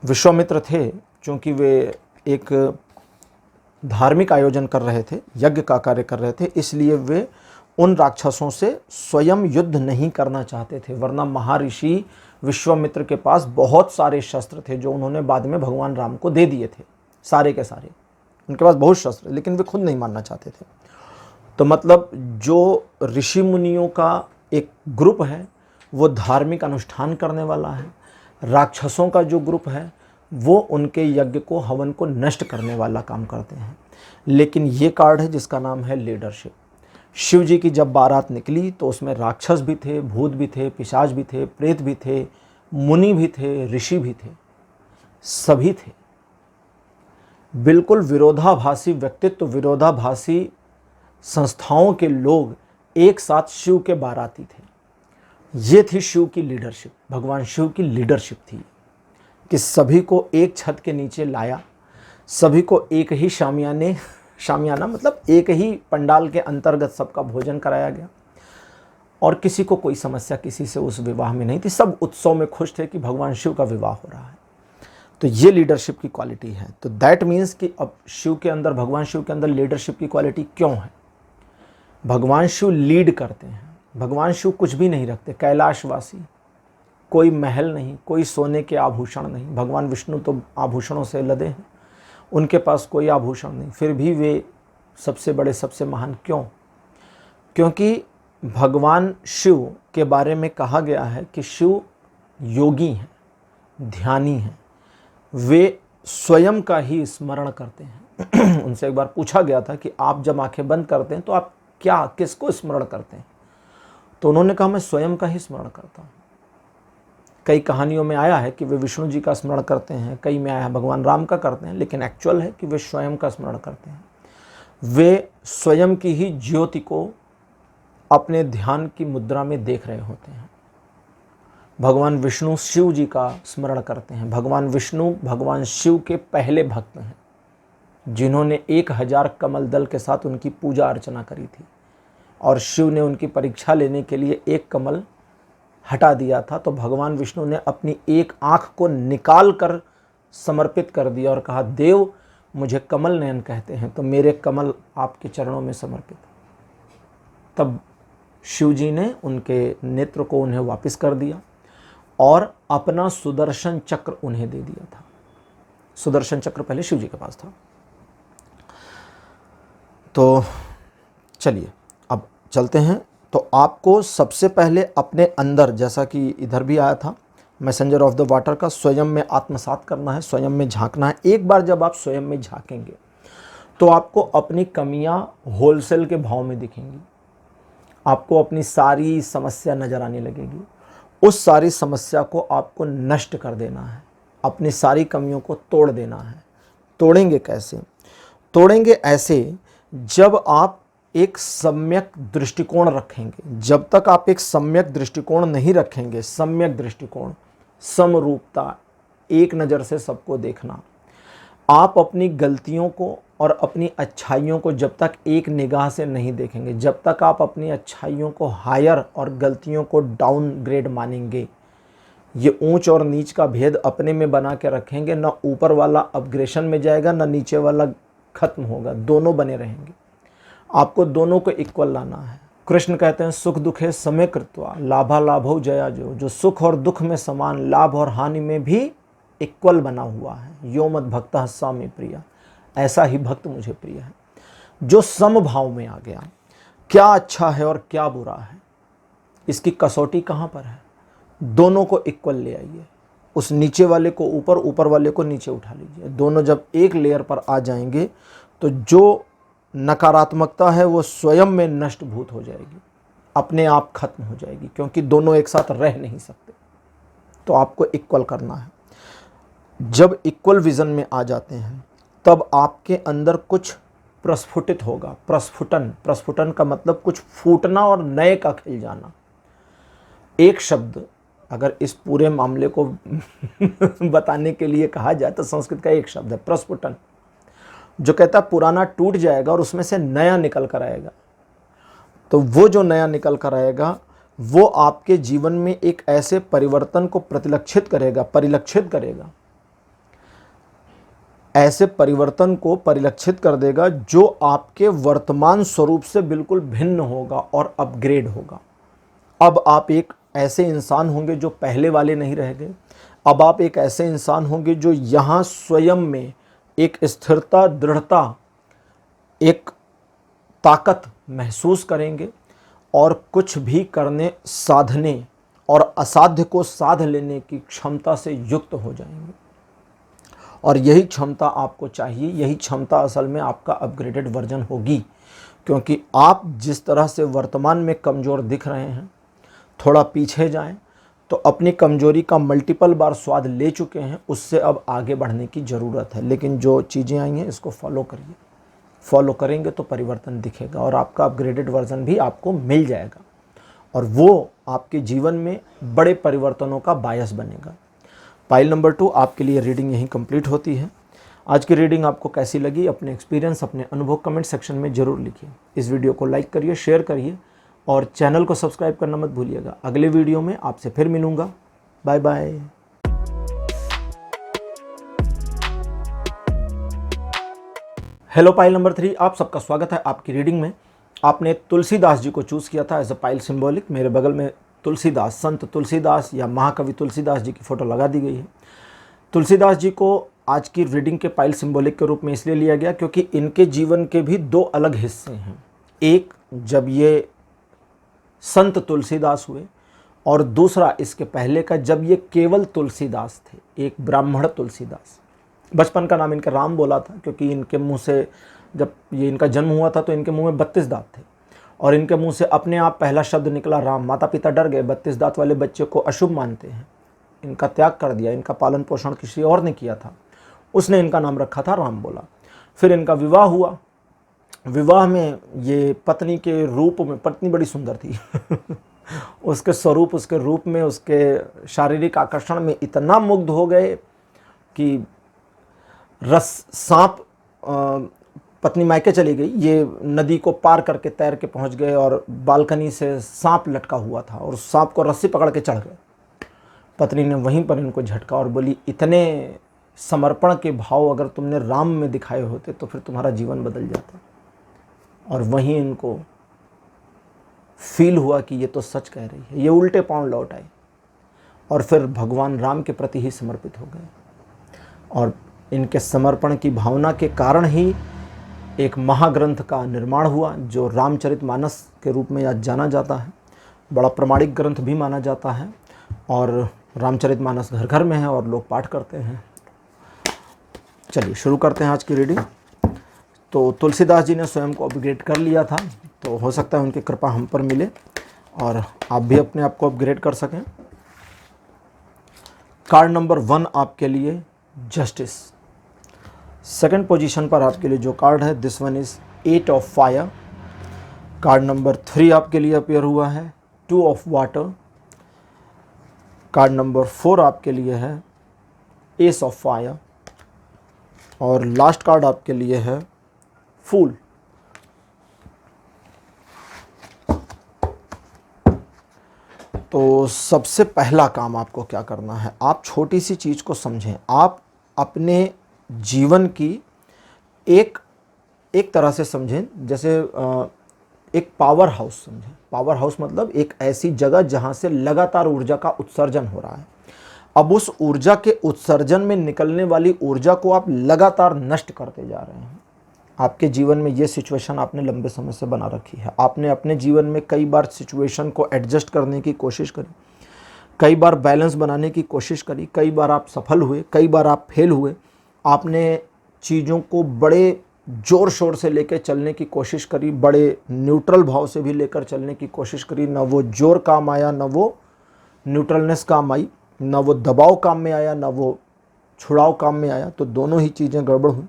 Speaker 1: विश्वामित्र थे, चूँकि वे एक धार्मिक आयोजन कर रहे थे, यज्ञ का कार्य कर रहे थे, इसलिए वे उन राक्षसों से स्वयं युद्ध नहीं करना चाहते थे। वरना महर्षि विश्वामित्र के पास बहुत सारे शस्त्र थे जो उन्होंने बाद में भगवान राम को दे दिए थे, सारे के सारे। उनके पास बहुत शस्त्र, लेकिन वे खुद नहीं मानना चाहते थे। तो मतलब जो ऋषि मुनियों का एक ग्रुप है वो धार्मिक अनुष्ठान करने वाला है, राक्षसों का जो ग्रुप है वो उनके यज्ञ को, हवन को नष्ट करने वाला काम करते हैं। लेकिन ये कार्ड है जिसका नाम है लीडरशिप। शिव जी की जब बारात निकली तो उसमें राक्षस भी थे, भूत भी थे, पिशाच भी थे, प्रेत भी थे, मुनि भी थे, ऋषि भी थे, सभी थे। बिल्कुल विरोधाभासी व्यक्तित्व, विरोधाभासी संस्थाओं के लोग एक साथ शिव के बाराती थे। ये थी शिव की लीडरशिप, भगवान शिव की लीडरशिप थी कि सभी को एक छत के नीचे लाया, सभी को एक ही शामियाना मतलब एक ही पंडाल के अंतर्गत सबका भोजन कराया गया, और किसी को कोई समस्या किसी से उस विवाह में नहीं थी। सब उत्सव में खुश थे कि भगवान शिव का विवाह हो रहा है। तो ये लीडरशिप की क्वालिटी है। तो दैट मीन्स कि अब शिव के अंदर, भगवान शिव के अंदर लीडरशिप की क्वालिटी क्यों है? भगवान शिव लीड करते हैं। भगवान शिव कुछ भी नहीं रखते, कैलाशवासी, कोई महल नहीं, कोई सोने के आभूषण नहीं। भगवान विष्णु तो आभूषणों से लदे हैं, उनके पास कोई आभूषण नहीं, फिर भी वे सबसे बड़े सबसे महान क्यों? क्योंकि भगवान शिव के बारे में कहा गया है कि शिव योगी हैं, ध्यानी हैं, वे स्वयं का ही स्मरण करते हैं। उनसे एक बार पूछा गया था कि आप जब आंखें बंद करते हैं तो आप क्या किसको स्मरण करते हैं? तो उन्होंने कहा मैं स्वयं का ही स्मरण करता हूँ। कई कहानियों में आया है कि वे विष्णु जी का स्मरण करते हैं, कई में आया है भगवान राम का करते हैं, लेकिन एक्चुअल है कि वे स्वयं का स्मरण करते हैं। वे स्वयं की ही ज्योति को अपने ध्यान की मुद्रा में देख रहे होते हैं। भगवान विष्णु शिव जी का स्मरण करते हैं। भगवान विष्णु भगवान शिव के पहले भक्त हैं, जिन्होंने 1000 कमल दल के साथ उनकी पूजा अर्चना करी थी, और शिव ने उनकी परीक्षा लेने के लिए एक कमल हटा दिया था, तो भगवान विष्णु ने अपनी एक आँख को निकाल कर समर्पित कर दिया और कहा, देव मुझे कमल नयन कहते हैं, तो मेरे कमल आपके चरणों में समर्पित। तब शिव जी ने उनके नेत्र को उन्हें वापस कर दिया और अपना सुदर्शन चक्र उन्हें दे दिया था। सुदर्शन चक्र पहले शिव जी के पास था। तो चलिए अब चलते हैं। तो आपको सबसे पहले अपने अंदर, जैसा कि इधर भी आया था मैसेंजर ऑफ द वाटर का, स्वयं में आत्मसात करना है, स्वयं में झांकना है। एक बार जब आप स्वयं में झांकेंगे तो आपको अपनी कमियां होलसेल के भाव में दिखेंगी, आपको अपनी सारी समस्या नजर आने लगेगी। उस सारी समस्या को आपको नष्ट कर देना है, अपनी सारी कमियों को तोड़ देना है। तोड़ेंगे कैसे? तोड़ेंगे ऐसे, जब आप एक सम्यक दृष्टिकोण रखेंगे। जब तक आप एक सम्यक दृष्टिकोण नहीं रखेंगे, सम्यक दृष्टिकोण, समरूपता, एक नज़र से सबको देखना, आप अपनी गलतियों को और अपनी अच्छाइयों को जब तक एक निगाह से नहीं देखेंगे, जब तक आप अपनी अच्छाइयों को हायर और गलतियों को डाउनग्रेड मानेंगे, ये ऊंच और नीच का भेद अपने में बना के रखेंगे, ना ऊपर वाला अपग्रेशन में जाएगा ना नीचे वाला खत्म होगा, दोनों बने रहेंगे। आपको दोनों को इक्वल लाना है। कृष्ण कहते हैं सुख दुखे समय कृत्वा लाभा लाभो जया जो सुख और दुख में समान, लाभ और हानि में भी इक्वल बना हुआ है। यो मद भक्तः स्वामी प्रिया, ऐसा ही भक्त मुझे प्रिय है, जो समभाव में आ गया। क्या अच्छा है और क्या बुरा है, इसकी कसौटी कहाँ पर है? दोनों को इक्वल ले आइए। उस नीचे वाले को ऊपर, ऊपर वाले को नीचे उठा लीजिए। दोनों जब एक लेयर पर आ जाएंगे तो जो नकारात्मकता है वो स्वयं में नष्टभूत हो जाएगी, अपने आप खत्म हो जाएगी, क्योंकि दोनों एक साथ रह नहीं सकते। तो आपको इक्वल करना है। जब इक्वल विजन में आ जाते हैं तब आपके अंदर कुछ प्रस्फुटित होगा। प्रस्फुटन, प्रस्फुटन का मतलब कुछ फूटना और नए का खिल जाना। एक शब्द अगर इस पूरे मामले को बताने के लिए कहा जाए तो संस्कृत का एक शब्द है प्रस्फुटन, जो कहता है पुराना टूट जाएगा और उसमें से नया निकल कर आएगा। तो वो जो नया निकल कर आएगा वो आपके जीवन में एक ऐसे परिवर्तन को परिलक्षित करेगा, ऐसे परिवर्तन को परिलक्षित कर देगा जो आपके वर्तमान स्वरूप से बिल्कुल भिन्न होगा और अपग्रेड होगा। अब आप एक ऐसे इंसान होंगे जो पहले वाले नहीं रह गए। अब आप एक ऐसे इंसान होंगे जो यहाँ स्वयं में एक स्थिरता, दृढ़ता, एक ताकत महसूस करेंगे और कुछ भी करने, साधने और असाध्य को साध लेने की क्षमता से युक्त हो जाएंगे। और यही क्षमता आपको चाहिए, यही क्षमता असल में आपका अपग्रेडेड वर्जन होगी। क्योंकि आप जिस तरह से वर्तमान में कमज़ोर दिख रहे हैं, थोड़ा पीछे जाएं तो अपनी कमजोरी का मल्टीपल बार स्वाद ले चुके हैं, उससे अब आगे बढ़ने की ज़रूरत है। लेकिन जो चीज़ें आई हैं इसको फॉलो करिए, फॉलो करेंगे तो परिवर्तन दिखेगा और आपका अपग्रेडेड वर्जन भी आपको मिल जाएगा और वो आपके जीवन में बड़े परिवर्तनों का बायस बनेगा। पाइल नंबर 2 आपके लिए रीडिंग यहीं कंप्लीट होती है। आज की रीडिंग आपको कैसी लगी, अपने एक्सपीरियंस, अपने अनुभव कमेंट सेक्शन में ज़रूर लिखिए। इस वीडियो को लाइक करिए, शेयर करिए और चैनल को सब्सक्राइब करना मत भूलिएगा। अगले वीडियो में आपसे फिर मिलूँगा। Bye bye. Hello pile number 3, आप सबका स्वागत है आपकी रीडिंग में। आपने तुलसीदास जी को चूज़ किया था एज अ पाइल सिंबॉलिक। मेरे बगल में तुलसीदास, संत तुलसीदास या महाकवि तुलसीदास जी की फ़ोटो लगा दी गई है। तुलसीदास जी को आज की रीडिंग के पाइल सिंबॉलिक के रूप में इसलिए लिया गया क्योंकि इनके जीवन के भी दो अलग हिस्से हैं। एक जब ये संत तुलसीदास हुए और दूसरा इसके पहले का जब ये केवल तुलसीदास थे, एक ब्राह्मण तुलसीदास। बचपन का नाम इनका राम बोला था क्योंकि इनके मुंह से जब ये इनका जन्म हुआ था तो इनके मुंह में 32 दांत थे और इनके मुंह से अपने आप पहला शब्द निकला राम। माता पिता डर गए, 32 दांत वाले बच्चे को अशुभ मानते हैं, इनका त्याग कर दिया। इनका पालन पोषण किसी और ने किया था, उसने इनका नाम रखा था राम बोला। फिर इनका विवाह हुआ। विवाह में ये पत्नी के रूप में, पत्नी बड़ी सुंदर थी उसके स्वरूप, उसके रूप में, उसके शारीरिक आकर्षण में इतना मुग्ध हो गए कि सांप, पत्नी मायके चली गई, ये नदी को पार करके तैर के पहुंच गए और बालकनी से सांप लटका हुआ था और उस सांप को रस्सी पकड़ के चढ़ गए। पत्नी ने वहीं पर इनको झटका और बोली, इतने समर्पण के भाव अगर तुमने राम में दिखाए होते तो फिर तुम्हारा जीवन बदल जाता। और वहीं इनको फील हुआ कि ये तो सच कह रही है। ये उल्टे पांव लौट आए और फिर भगवान राम के प्रति ही समर्पित हो गए। और इनके समर्पण की भावना के कारण ही एक महाग्रंथ का निर्माण हुआ जो रामचरितमानस के रूप में आज जाना जाता है। बड़ा प्रमाणिक ग्रंथ भी माना जाता है और रामचरितमानस घर घर में है और लोग पाठ करते हैं। चलिए शुरू करते हैं आज की रीडिंग। तो तुलसीदास जी ने स्वयं को अपग्रेड कर लिया था, तो हो सकता है उनकी कृपा हम पर मिले और आप भी अपने आप को अपग्रेड कर सकें। कार्ड नंबर 1 आपके लिए जस्टिस। सेकंड पोजीशन पर आपके लिए जो कार्ड है this one is 8 of fire. Card number 3 आपके लिए अपीयर हुआ है 2 ऑफ वाटर। कार्ड नंबर 4 आपके लिए है एस ऑफ फायर और लास्ट कार्ड आपके लिए है फूल। तो सबसे पहला काम आपको क्या करना है, आप छोटी सी चीज़ को समझें। आप अपने जीवन की एक तरह से समझें, जैसे एक पावर हाउस समझें। पावर हाउस मतलब एक ऐसी जगह जहां से लगातार ऊर्जा का उत्सर्जन हो रहा है। अब उस ऊर्जा के उत्सर्जन में निकलने वाली ऊर्जा को आप लगातार नष्ट करते जा रहे हैं। आपके जीवन में ये सिचुएशन आपने लंबे समय से बना रखी है। आपने अपने जीवन में कई बार सिचुएशन को एडजस्ट करने की कोशिश करी, कई बार बैलेंस बनाने की कोशिश करी, कई बार आप सफल हुए, कई बार आप फेल हुए। आपने चीज़ों को बड़े ज़ोर शोर से लेकर चलने की कोशिश करी, बड़े न्यूट्रल भाव से भी लेकर चलने की कोशिश करी। ना वो जोर काम आया, ना वो न्यूट्रलनेस काम आई, ना वो दबाव काम में आया, ना वो छुड़ाव काम में आया। तो दोनों ही चीज़ें गड़बड़ हुई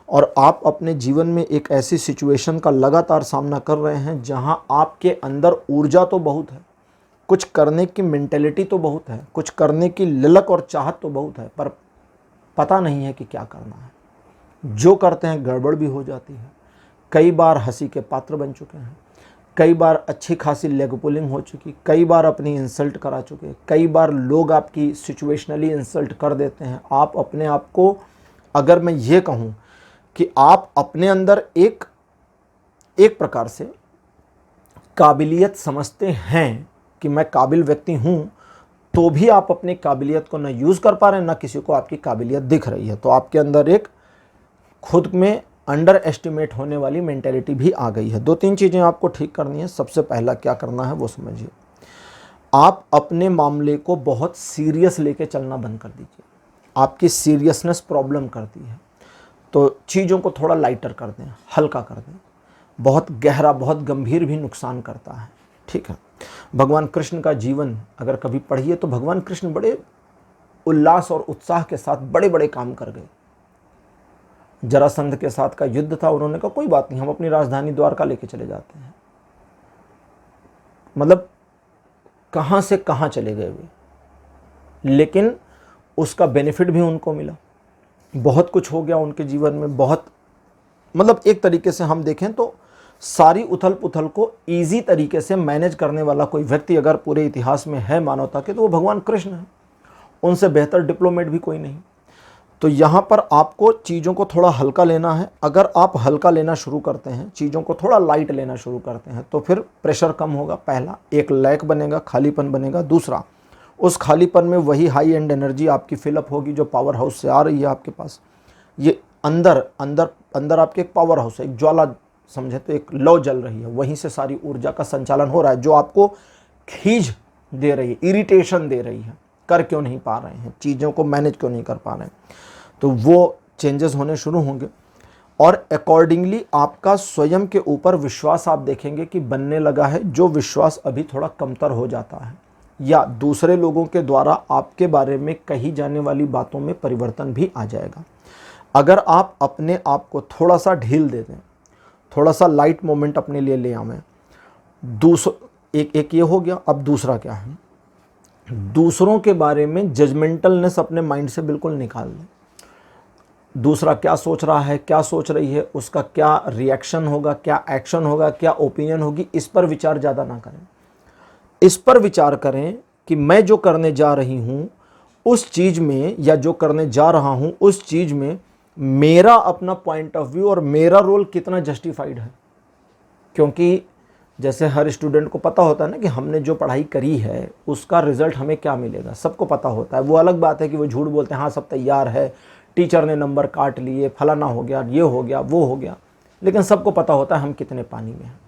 Speaker 1: और आप अपने जीवन में एक ऐसी सिचुएशन का लगातार सामना कर रहे हैं जहां आपके अंदर ऊर्जा तो बहुत है, कुछ करने की मेंटेलिटी तो बहुत है, कुछ करने की ललक और चाहत तो बहुत है, पर पता नहीं है कि क्या करना है। जो करते हैं गड़बड़ भी हो जाती है। कई बार हंसी के पात्र बन चुके हैं, कई बार अच्छी खासी लेग पुलिंग हो चुकी, कई बार अपनी इंसल्ट करा चुके, कई बार लोग आपकी सिचुएशनली इंसल्ट कर देते हैं। आप अपने आप को, अगर मैं ये कहूँ कि आप अपने अंदर एक प्रकार से काबिलियत समझते हैं कि मैं काबिल व्यक्ति हूँ, तो भी आप अपनी काबिलियत को ना यूज़ कर पा रहे हैं, ना किसी को आपकी काबिलियत दिख रही है। तो आपके अंदर एक खुद में अंडर एस्टिमेट होने वाली मेंटेलिटी भी आ गई है। 2-3 चीज़ें आपको ठीक करनी है। सबसे पहला क्या करना है वो समझिए। आप अपने मामले को बहुत सीरियस लेके चलना बंद कर दीजिए। आपकी सीरियसनेस प्रॉब्लम करती है, तो चीज़ों को थोड़ा लाइटर कर दें, हल्का कर दें। बहुत गहरा, बहुत गंभीर भी नुकसान करता है, ठीक है। भगवान कृष्ण का जीवन अगर कभी पढ़िए तो भगवान कृष्ण बड़े उल्लास और उत्साह के साथ बड़े बड़े काम कर गए। जरासंध के साथ का युद्ध था, उन्होंने कहा कोई बात नहीं, हम अपनी राजधानी द्वारका लेके चले जाते हैं। मतलब कहाँ से कहाँ चले गए वे, लेकिन उसका बेनिफिट भी उनको मिला। बहुत कुछ हो गया उनके जीवन में, बहुत, मतलब एक तरीके से हम देखें तो सारी उथल पुथल को इजी तरीके से मैनेज करने वाला कोई व्यक्ति अगर पूरे इतिहास में है मानवता के, तो वो भगवान कृष्ण है। उनसे बेहतर डिप्लोमेट भी कोई नहीं। तो यहाँ पर आपको चीज़ों को थोड़ा हल्का लेना है। अगर आप हल्का लेना शुरू करते हैं, चीज़ों को थोड़ा लाइट लेना शुरू करते हैं, तो फिर प्रेशर कम होगा। पहला, एक लैक बनेगा, खालीपन बनेगा। दूसरा, उस खालीपन में वही हाई एंड एनर्जी आपकी फिलअप होगी जो पावर हाउस से आ रही है आपके पास। ये अंदर अंदर अंदर आपके एक पावर हाउस है, एक ज्वाला समझे तो एक लौ जल रही है, वहीं से सारी ऊर्जा का संचालन हो रहा है जो आपको खींच दे रही है, इरिटेशन दे रही है, कर क्यों नहीं पा रहे हैं, चीज़ों को मैनेज क्यों नहीं कर पा रहे हैं। तो वो चेंजेस होने शुरू होंगे और अकॉर्डिंगली आपका स्वयं के ऊपर विश्वास आप देखेंगे कि बनने लगा है, जो विश्वास अभी थोड़ा कमतर हो जाता है, या दूसरे लोगों के द्वारा आपके बारे में कही जाने वाली बातों में परिवर्तन भी आ जाएगा। अगर आप अपने आप को थोड़ा सा ढील दे दें, थोड़ा सा लाइट मोमेंट अपने लिए ले आवें, एक ये हो गया। अब दूसरा क्या है, दूसरों के बारे में जजमेंटलनेस अपने माइंड से बिल्कुल निकाल दें। दूसरा क्या सोच रहा है, क्या सोच रही है, उसका क्या रिएक्शन होगा, क्या एक्शन होगा, क्या ओपिनियन होगी, इस पर विचार ज़्यादा ना करें। इस पर विचार करें कि मैं जो करने जा रही हूँ उस चीज़ में, या जो करने जा रहा हूँ उस चीज़ में मेरा अपना पॉइंट ऑफ व्यू और मेरा रोल कितना जस्टिफाइड है। क्योंकि जैसे हर स्टूडेंट को पता होता है ना कि हमने जो पढ़ाई करी है उसका रिजल्ट हमें क्या मिलेगा, सबको पता होता है। वो अलग बात है कि वो झूठ बोलते हैं, हाँ सब तैयार है, टीचर ने नंबर काट लिए, फलाना हो गया, ये हो गया, वो हो गया, लेकिन सबको पता होता है हम कितने पानी में हैं।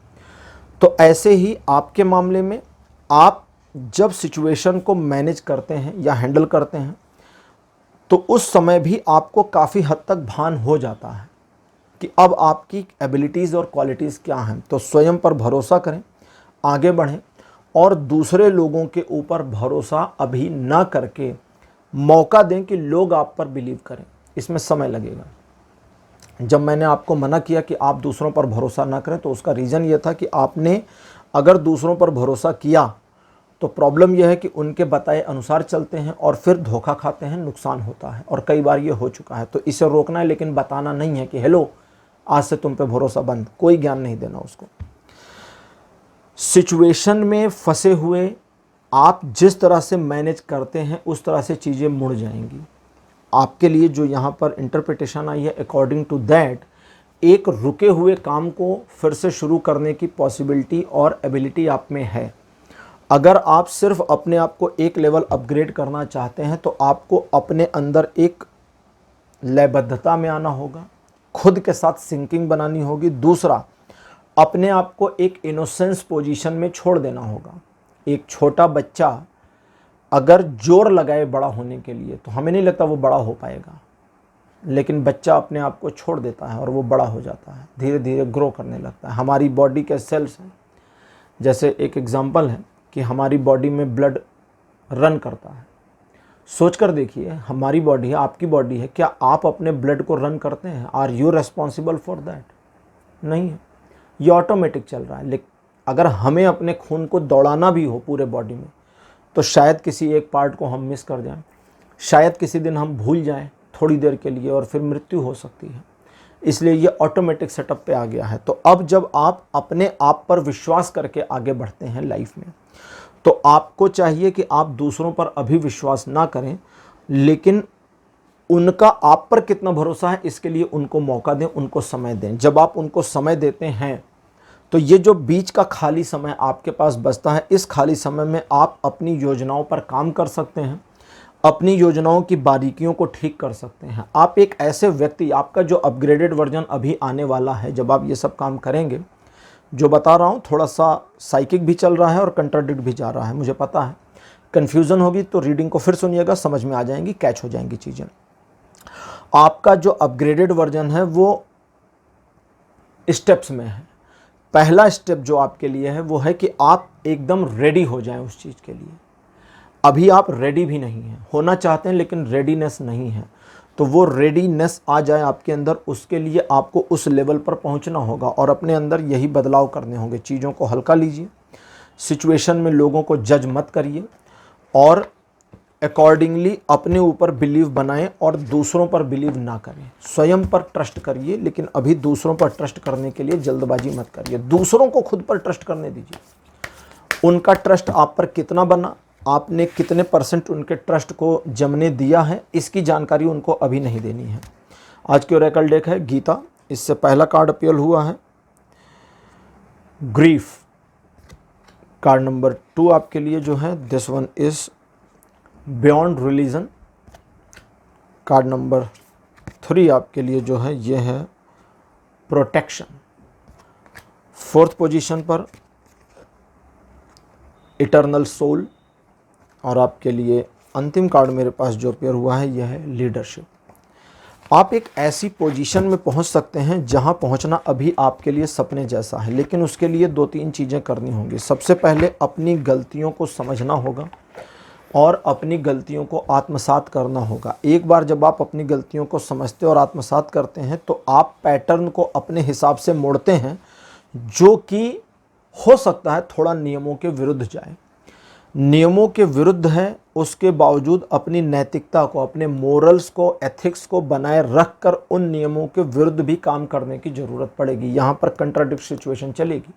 Speaker 1: तो ऐसे ही आपके मामले में आप जब सिचुएशन को मैनेज करते हैं या हैंडल करते हैं तो उस समय भी आपको काफ़ी हद तक भान हो जाता है कि अब आपकी एबिलिटीज़ और क्वालिटीज़ क्या हैं। तो स्वयं पर भरोसा करें, आगे बढ़ें और दूसरे लोगों के ऊपर भरोसा अभी ना करके मौका दें कि लोग आप पर बिलीव करें। इसमें समय लगेगा। जब मैंने आपको मना किया कि आप दूसरों पर भरोसा ना करें तो उसका रीज़न ये था कि आपने अगर दूसरों पर भरोसा किया तो प्रॉब्लम यह है कि उनके बताए अनुसार चलते हैं और फिर धोखा खाते हैं, नुकसान होता है, और कई बार ये हो चुका है। तो इसे रोकना है, लेकिन बताना नहीं है कि हेलो आज से तुम पे भरोसा बंद, कोई ज्ञान नहीं देना उसको। सिचुएशन में फंसे हुए आप जिस तरह से मैनेज करते हैं उस तरह से चीज़ें मुड़ जाएंगी। आपके लिए जो यहाँ पर इंटरप्रिटेशन आई है, अकॉर्डिंग टू दैट एक रुके हुए काम को फिर से शुरू करने की पॉसिबिलिटी और एबिलिटी आप में है। अगर आप सिर्फ अपने आप को एक लेवल अपग्रेड करना चाहते हैं तो आपको अपने अंदर एक लयबद्धता में आना होगा, खुद के साथ सिंकिंग बनानी होगी। दूसरा, अपने आप को एक इनोसेंस पोजीशन में छोड़ देना होगा। एक छोटा बच्चा अगर जोर लगाए बड़ा होने के लिए तो हमें नहीं लगता वो बड़ा हो पाएगा, लेकिन बच्चा अपने आप को छोड़ देता है और वो बड़ा हो जाता है, धीरे धीरे ग्रो करने लगता है। हमारी बॉडी के सेल्स हैं, जैसे एक एग्जांपल है कि हमारी बॉडी में ब्लड रन करता है। सोच कर देखिए, हमारी बॉडी है, आपकी बॉडी है, क्या आप अपने ब्लड को रन करते हैं? Are you responsible for that? नहीं है, ये ऑटोमेटिक चल रहा है। लेकिन अगर हमें अपने खून को दौड़ाना भी हो पूरे बॉडी में तो शायद किसी एक पार्ट को हम मिस कर जाएं, शायद किसी दिन हम भूल जाएं थोड़ी देर के लिए और फिर मृत्यु हो सकती है। इसलिए ये ऑटोमेटिक सेटअप पे आ गया है। तो अब जब आप अपने आप पर विश्वास करके आगे बढ़ते हैं लाइफ में तो आपको चाहिए कि आप दूसरों पर अभी विश्वास ना करें, लेकिन उनका आप पर कितना भरोसा है इसके लिए उनको मौका दें, उनको समय दें। जब आप उनको समय देते हैं तो ये जो बीच का खाली समय आपके पास बचता है, इस खाली समय में आप अपनी योजनाओं पर काम कर सकते हैं, अपनी योजनाओं की बारीकियों को ठीक कर सकते हैं। आप एक ऐसे व्यक्ति, आपका जो अपग्रेडेड वर्जन अभी आने वाला है, जब आप ये सब काम करेंगे, जो बता रहा हूँ थोड़ा सा साइकिक भी चल रहा है और कंट्राडिक्ट भी जा रहा है, मुझे पता है, कन्फ्यूज़न होगी तो रीडिंग को फिर सुनिएगा, समझ में आ जाएंगी, कैच हो जाएंगी चीज़ें। आपका जो अपग्रेडेड वर्जन है वो स्टेप्स में है। पहला स्टेप जो आपके लिए है वो है कि आप एकदम रेडी हो जाएं उस चीज़ के लिए। अभी आप रेडी भी नहीं हैं, होना चाहते हैं लेकिन रेडीनेस नहीं है, तो वो रेडीनेस आ जाए आपके अंदर, उसके लिए आपको उस लेवल पर पहुंचना होगा और अपने अंदर यही बदलाव करने होंगे। चीज़ों को हल्का लीजिए, सिचुएशन में लोगों को जज मत करिए और अकॉर्डिंगली अपने ऊपर बिलीव बनाएं और दूसरों पर बिलीव ना करें। स्वयं पर ट्रस्ट करिए, लेकिन अभी दूसरों पर ट्रस्ट करने के लिए जल्दबाजी मत करिए। दूसरों को खुद पर ट्रस्ट करने दीजिए। उनका ट्रस्ट आप पर कितना बना, आपने कितने % उनके ट्रस्ट को जमने दिया है, इसकी जानकारी उनको अभी नहीं देनी है। आज की ओरेकल डेक है गीता। इससे पहला कार्ड अपील हुआ है ग्रीफ। कार्ड नंबर 2 आपके लिए जो है, this one is beyond religion. Card number 3 आपके लिए जो है ये है प्रोटेक्शन। 4th पोजीशन पर इटर्नल सोल। और आपके लिए अंतिम कार्ड मेरे पास जो अपेयर हुआ है यह है लीडरशिप। आप एक ऐसी पोजीशन में पहुंच सकते हैं जहां पहुंचना अभी आपके लिए सपने जैसा है, लेकिन उसके लिए 2-3 चीज़ें करनी होंगी। सबसे पहले अपनी गलतियों को समझना होगा और अपनी गलतियों को आत्मसात करना होगा। एक बार जब आप अपनी गलतियों को समझते और आत्मसात करते हैं तो आप पैटर्न को अपने हिसाब से मोड़ते हैं, जो कि हो सकता है थोड़ा नियमों के विरुद्ध जाए। नियमों के विरुद्ध है, उसके बावजूद अपनी नैतिकता को, अपने मोरल्स को, एथिक्स को बनाए रखकर उन नियमों के विरुद्ध भी काम करने की ज़रूरत पड़ेगी। यहाँ पर कंट्राडिक्ट सिचुएशन चलेगी।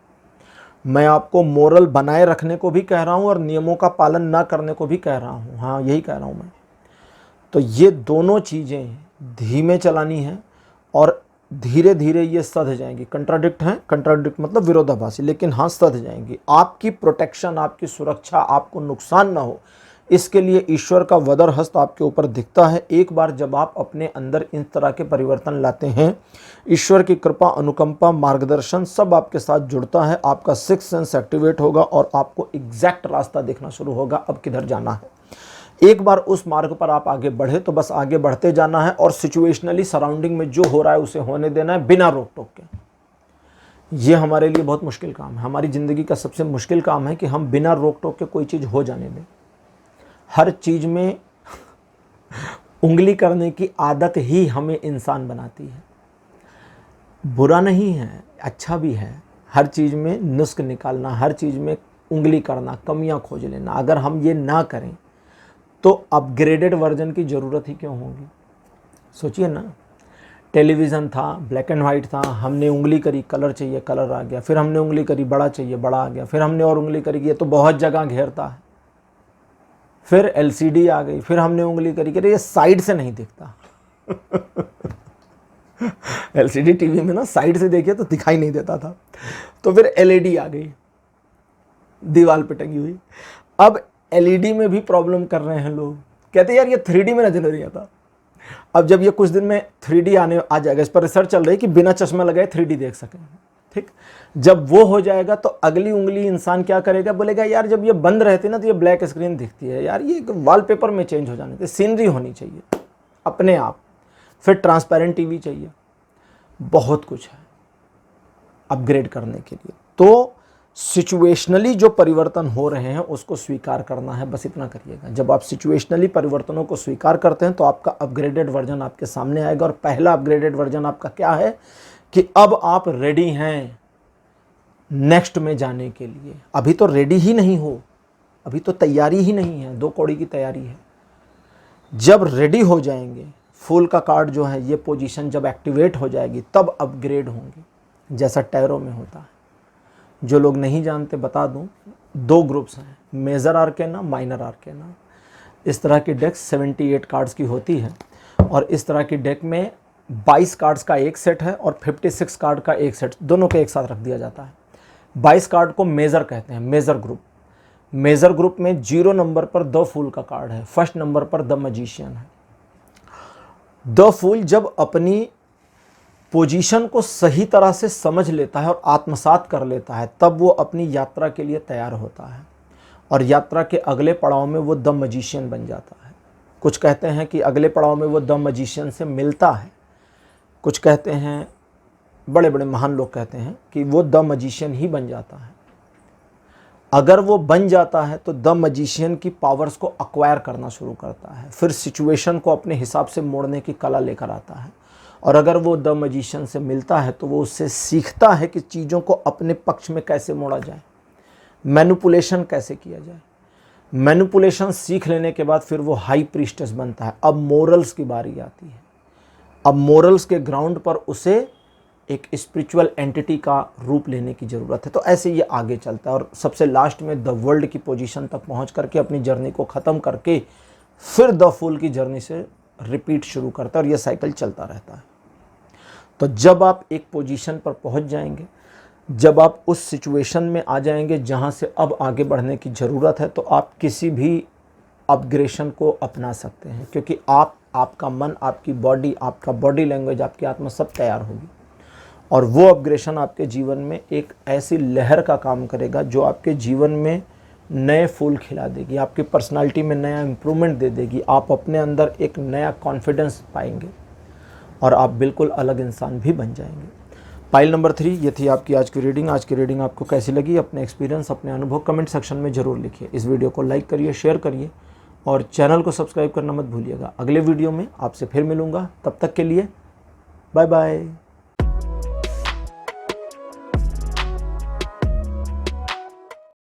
Speaker 1: मैं आपको मोरल बनाए रखने को भी कह रहा हूँ और नियमों का पालन ना करने को भी कह रहा हूँ। हाँ, यही कह रहा हूँ मैं। तो ये दोनों चीज़ें धीमे चलानी है और धीरे धीरे ये सध जाएंगी। कंट्राडिक्ट हैं, कंट्राडिक्ट मतलब विरोधाभासी, लेकिन हाँ सध जाएंगी। आपकी प्रोटेक्शन, आपकी सुरक्षा, आपको नुकसान ना हो, इसके लिए ईश्वर का वदर हस्त आपके ऊपर दिखता है। एक बार जब आप अपने अंदर इन तरह के परिवर्तन लाते हैं, ईश्वर की कृपा, अनुकंपा, मार्गदर्शन सब आपके साथ जुड़ता है। आपका 6th सेंस एक्टिवेट होगा और आपको एग्जैक्ट रास्ता दिखना शुरू होगा, अब किधर जाना है। एक बार उस मार्ग पर आप आगे बढ़े तो बस आगे बढ़ते जाना है और सिचुएशनली सराउंडिंग में जो हो रहा है उसे होने देना है, बिना रोक टोक के। ये हमारे लिए बहुत मुश्किल काम है। हमारी ज़िंदगी का सबसे मुश्किल काम है कि हम बिना रोक टोक के कोई चीज़ हो जाने दें। हर चीज़ में उंगली करने की आदत ही हमें इंसान बनाती है। बुरा नहीं है, अच्छा भी है। हर चीज़ में नुस्ख निकालना, हर चीज़ में उंगली करना, कमियां खोज लेना, अगर हम ये ना करें तो अपग्रेडेड वर्जन की ज़रूरत ही क्यों होगी। सोचिए ना, टेलीविज़न था, ब्लैक एंड वाइट था, हमने उंगली करी कलर चाहिए, कलर आ गया। फिर हमने उंगली करी बड़ा चाहिए, बड़ा आ गया। फिर हमने और उंगली करी ये तो बहुत जगह घेरता है। फिर LCD आ गई। फिर हमने उंगली करी कि ये साइड से नहीं दिखता। LCD टीवी में ना साइड से देखिए तो दिखाई नहीं देता था। तो फिर LED आ गई, दीवार पे टंगी हुई। अब LED में भी प्रॉब्लम कर रहे हैं लोग, कहते हैं यार ये 3D में नजर नहीं आता। अब जब ये कुछ दिन में 3D आने आ जाएगा, इस पर रिसर्च चल रही है कि बिना चश्मा लगाए 3D देख सकें। ठीक, जब वो हो जाएगा तो अगली उंगली इंसान क्या करेगा, बोलेगा यार जब ये बंद रहती है ना तो ये ब्लैक स्क्रीन दिखती है, यार ये वॉलपेपर में चेंज हो जाने, सीनरी होनी चाहिए अपने आप। फिर ट्रांसपेरेंट टीवी चाहिए, बहुत कुछ है अपग्रेड करने के लिए। तो सिचुएशनली जो परिवर्तन हो रहे हैं उसको स्वीकार करना है, बस इतना करिएगा। जब आप सिचुएशनली परिवर्तनों को स्वीकार करते हैं तो आपका अपग्रेडेड वर्जन आपके सामने आएगा। और पहला अपग्रेडेड वर्जन आपका क्या है कि अब आप रेडी हैं नेक्स्ट में जाने के लिए। अभी तो रेडी ही नहीं हो, अभी तो तैयारी ही नहीं है, 2 कौड़ी की तैयारी है। जब रेडी हो जाएंगे, फूल का कार्ड जो है ये पोजीशन जब एक्टिवेट हो जाएगी तब अपग्रेड होंगे, जैसा टैरो में होता है। जो लोग नहीं जानते बता दूं, 2 ग्रुप्स हैं, मेजर आर्केना, माइनर आर्केना। इस तरह की डेक 78 कार्ड्स की होती है और इस तरह की डेक में 22 कार्ड्स का एक सेट है और 56 कार्ड का एक सेट, दोनों को एक साथ रख दिया जाता है। 22 कार्ड को मेजर कहते हैं, मेजर ग्रुप। मेजर ग्रुप में 0 नंबर पर द फूल का कार्ड है, 1st नंबर पर द मैजिशियन है। द फूल जब अपनी पोजीशन को सही तरह से समझ लेता है और आत्मसात कर लेता है तब वो अपनी यात्रा के लिए तैयार होता है और यात्रा के अगले पड़ाव में वो द मैजिशियन बन जाता है। कुछ कहते हैं कि अगले पड़ाव में वो द मैजिशियन से मिलता है, कुछ कहते हैं, बड़े बड़े महान लोग कहते हैं कि वो द मैजिशियन ही बन जाता है। अगर वो बन जाता है तो द मैजिशियन की पावर्स को अक्वायर करना शुरू करता है, फिर सिचुएशन को अपने हिसाब से मोड़ने की कला लेकर आता है। और अगर वो द मैजिशियन से मिलता है तो वो उससे सीखता है कि चीज़ों को अपने पक्ष में कैसे मोड़ा जाए, मैनिपुलेशन कैसे किया जाए। मैनिपुलेशन सीख लेने के बाद फिर वो हाई प्रीस्टेस बनता है। अब मोरल्स की बारी आती है। अब मोरल्स के ग्राउंड पर उसे एक स्पिरिचुअल एंटिटी का रूप लेने की ज़रूरत है। तो ऐसे ये आगे चलता है और सबसे लास्ट में द वर्ल्ड की पोजीशन तक पहुंच करके अपनी जर्नी को ख़त्म करके फिर द फूल की जर्नी से रिपीट शुरू करता है और ये साइकिल चलता रहता है। तो जब आप एक पोजीशन पर पहुंच जाएंगे, जब आप उस सिचुएशन में आ जाएंगे जहां से अब आगे बढ़ने की ज़रूरत है, तो आप किसी भी अपग्रेशन को अपना सकते हैं, क्योंकि आपका मन, आपकी बॉडी, आपका बॉडी लैंग्वेज, आपकी आत्मा सब तैयार होगी और वो अपग्रेशन आपके जीवन में एक ऐसी लहर का काम करेगा जो आपके जीवन में नए फूल खिला देगी, आपकी पर्सनालिटी में नया इम्प्रूवमेंट दे देगी। आप अपने अंदर एक नया कॉन्फिडेंस पाएंगे और आप बिल्कुल अलग इंसान भी बन जाएंगे। पाइल नंबर 3, ये थी आपकी आज की रीडिंग। आज की रीडिंग आपको कैसी लगी? अपने एक्सपीरियंस, अपने अनुभव कमेंट सेक्शन में ज़रूर लिखिए। इस वीडियो को लाइक करिए, शेयर करिए और चैनल को सब्सक्राइब करना मत भूलिएगा। अगले वीडियो में आपसे फिर मिलूँगा, तब तक के लिए बाय बाय।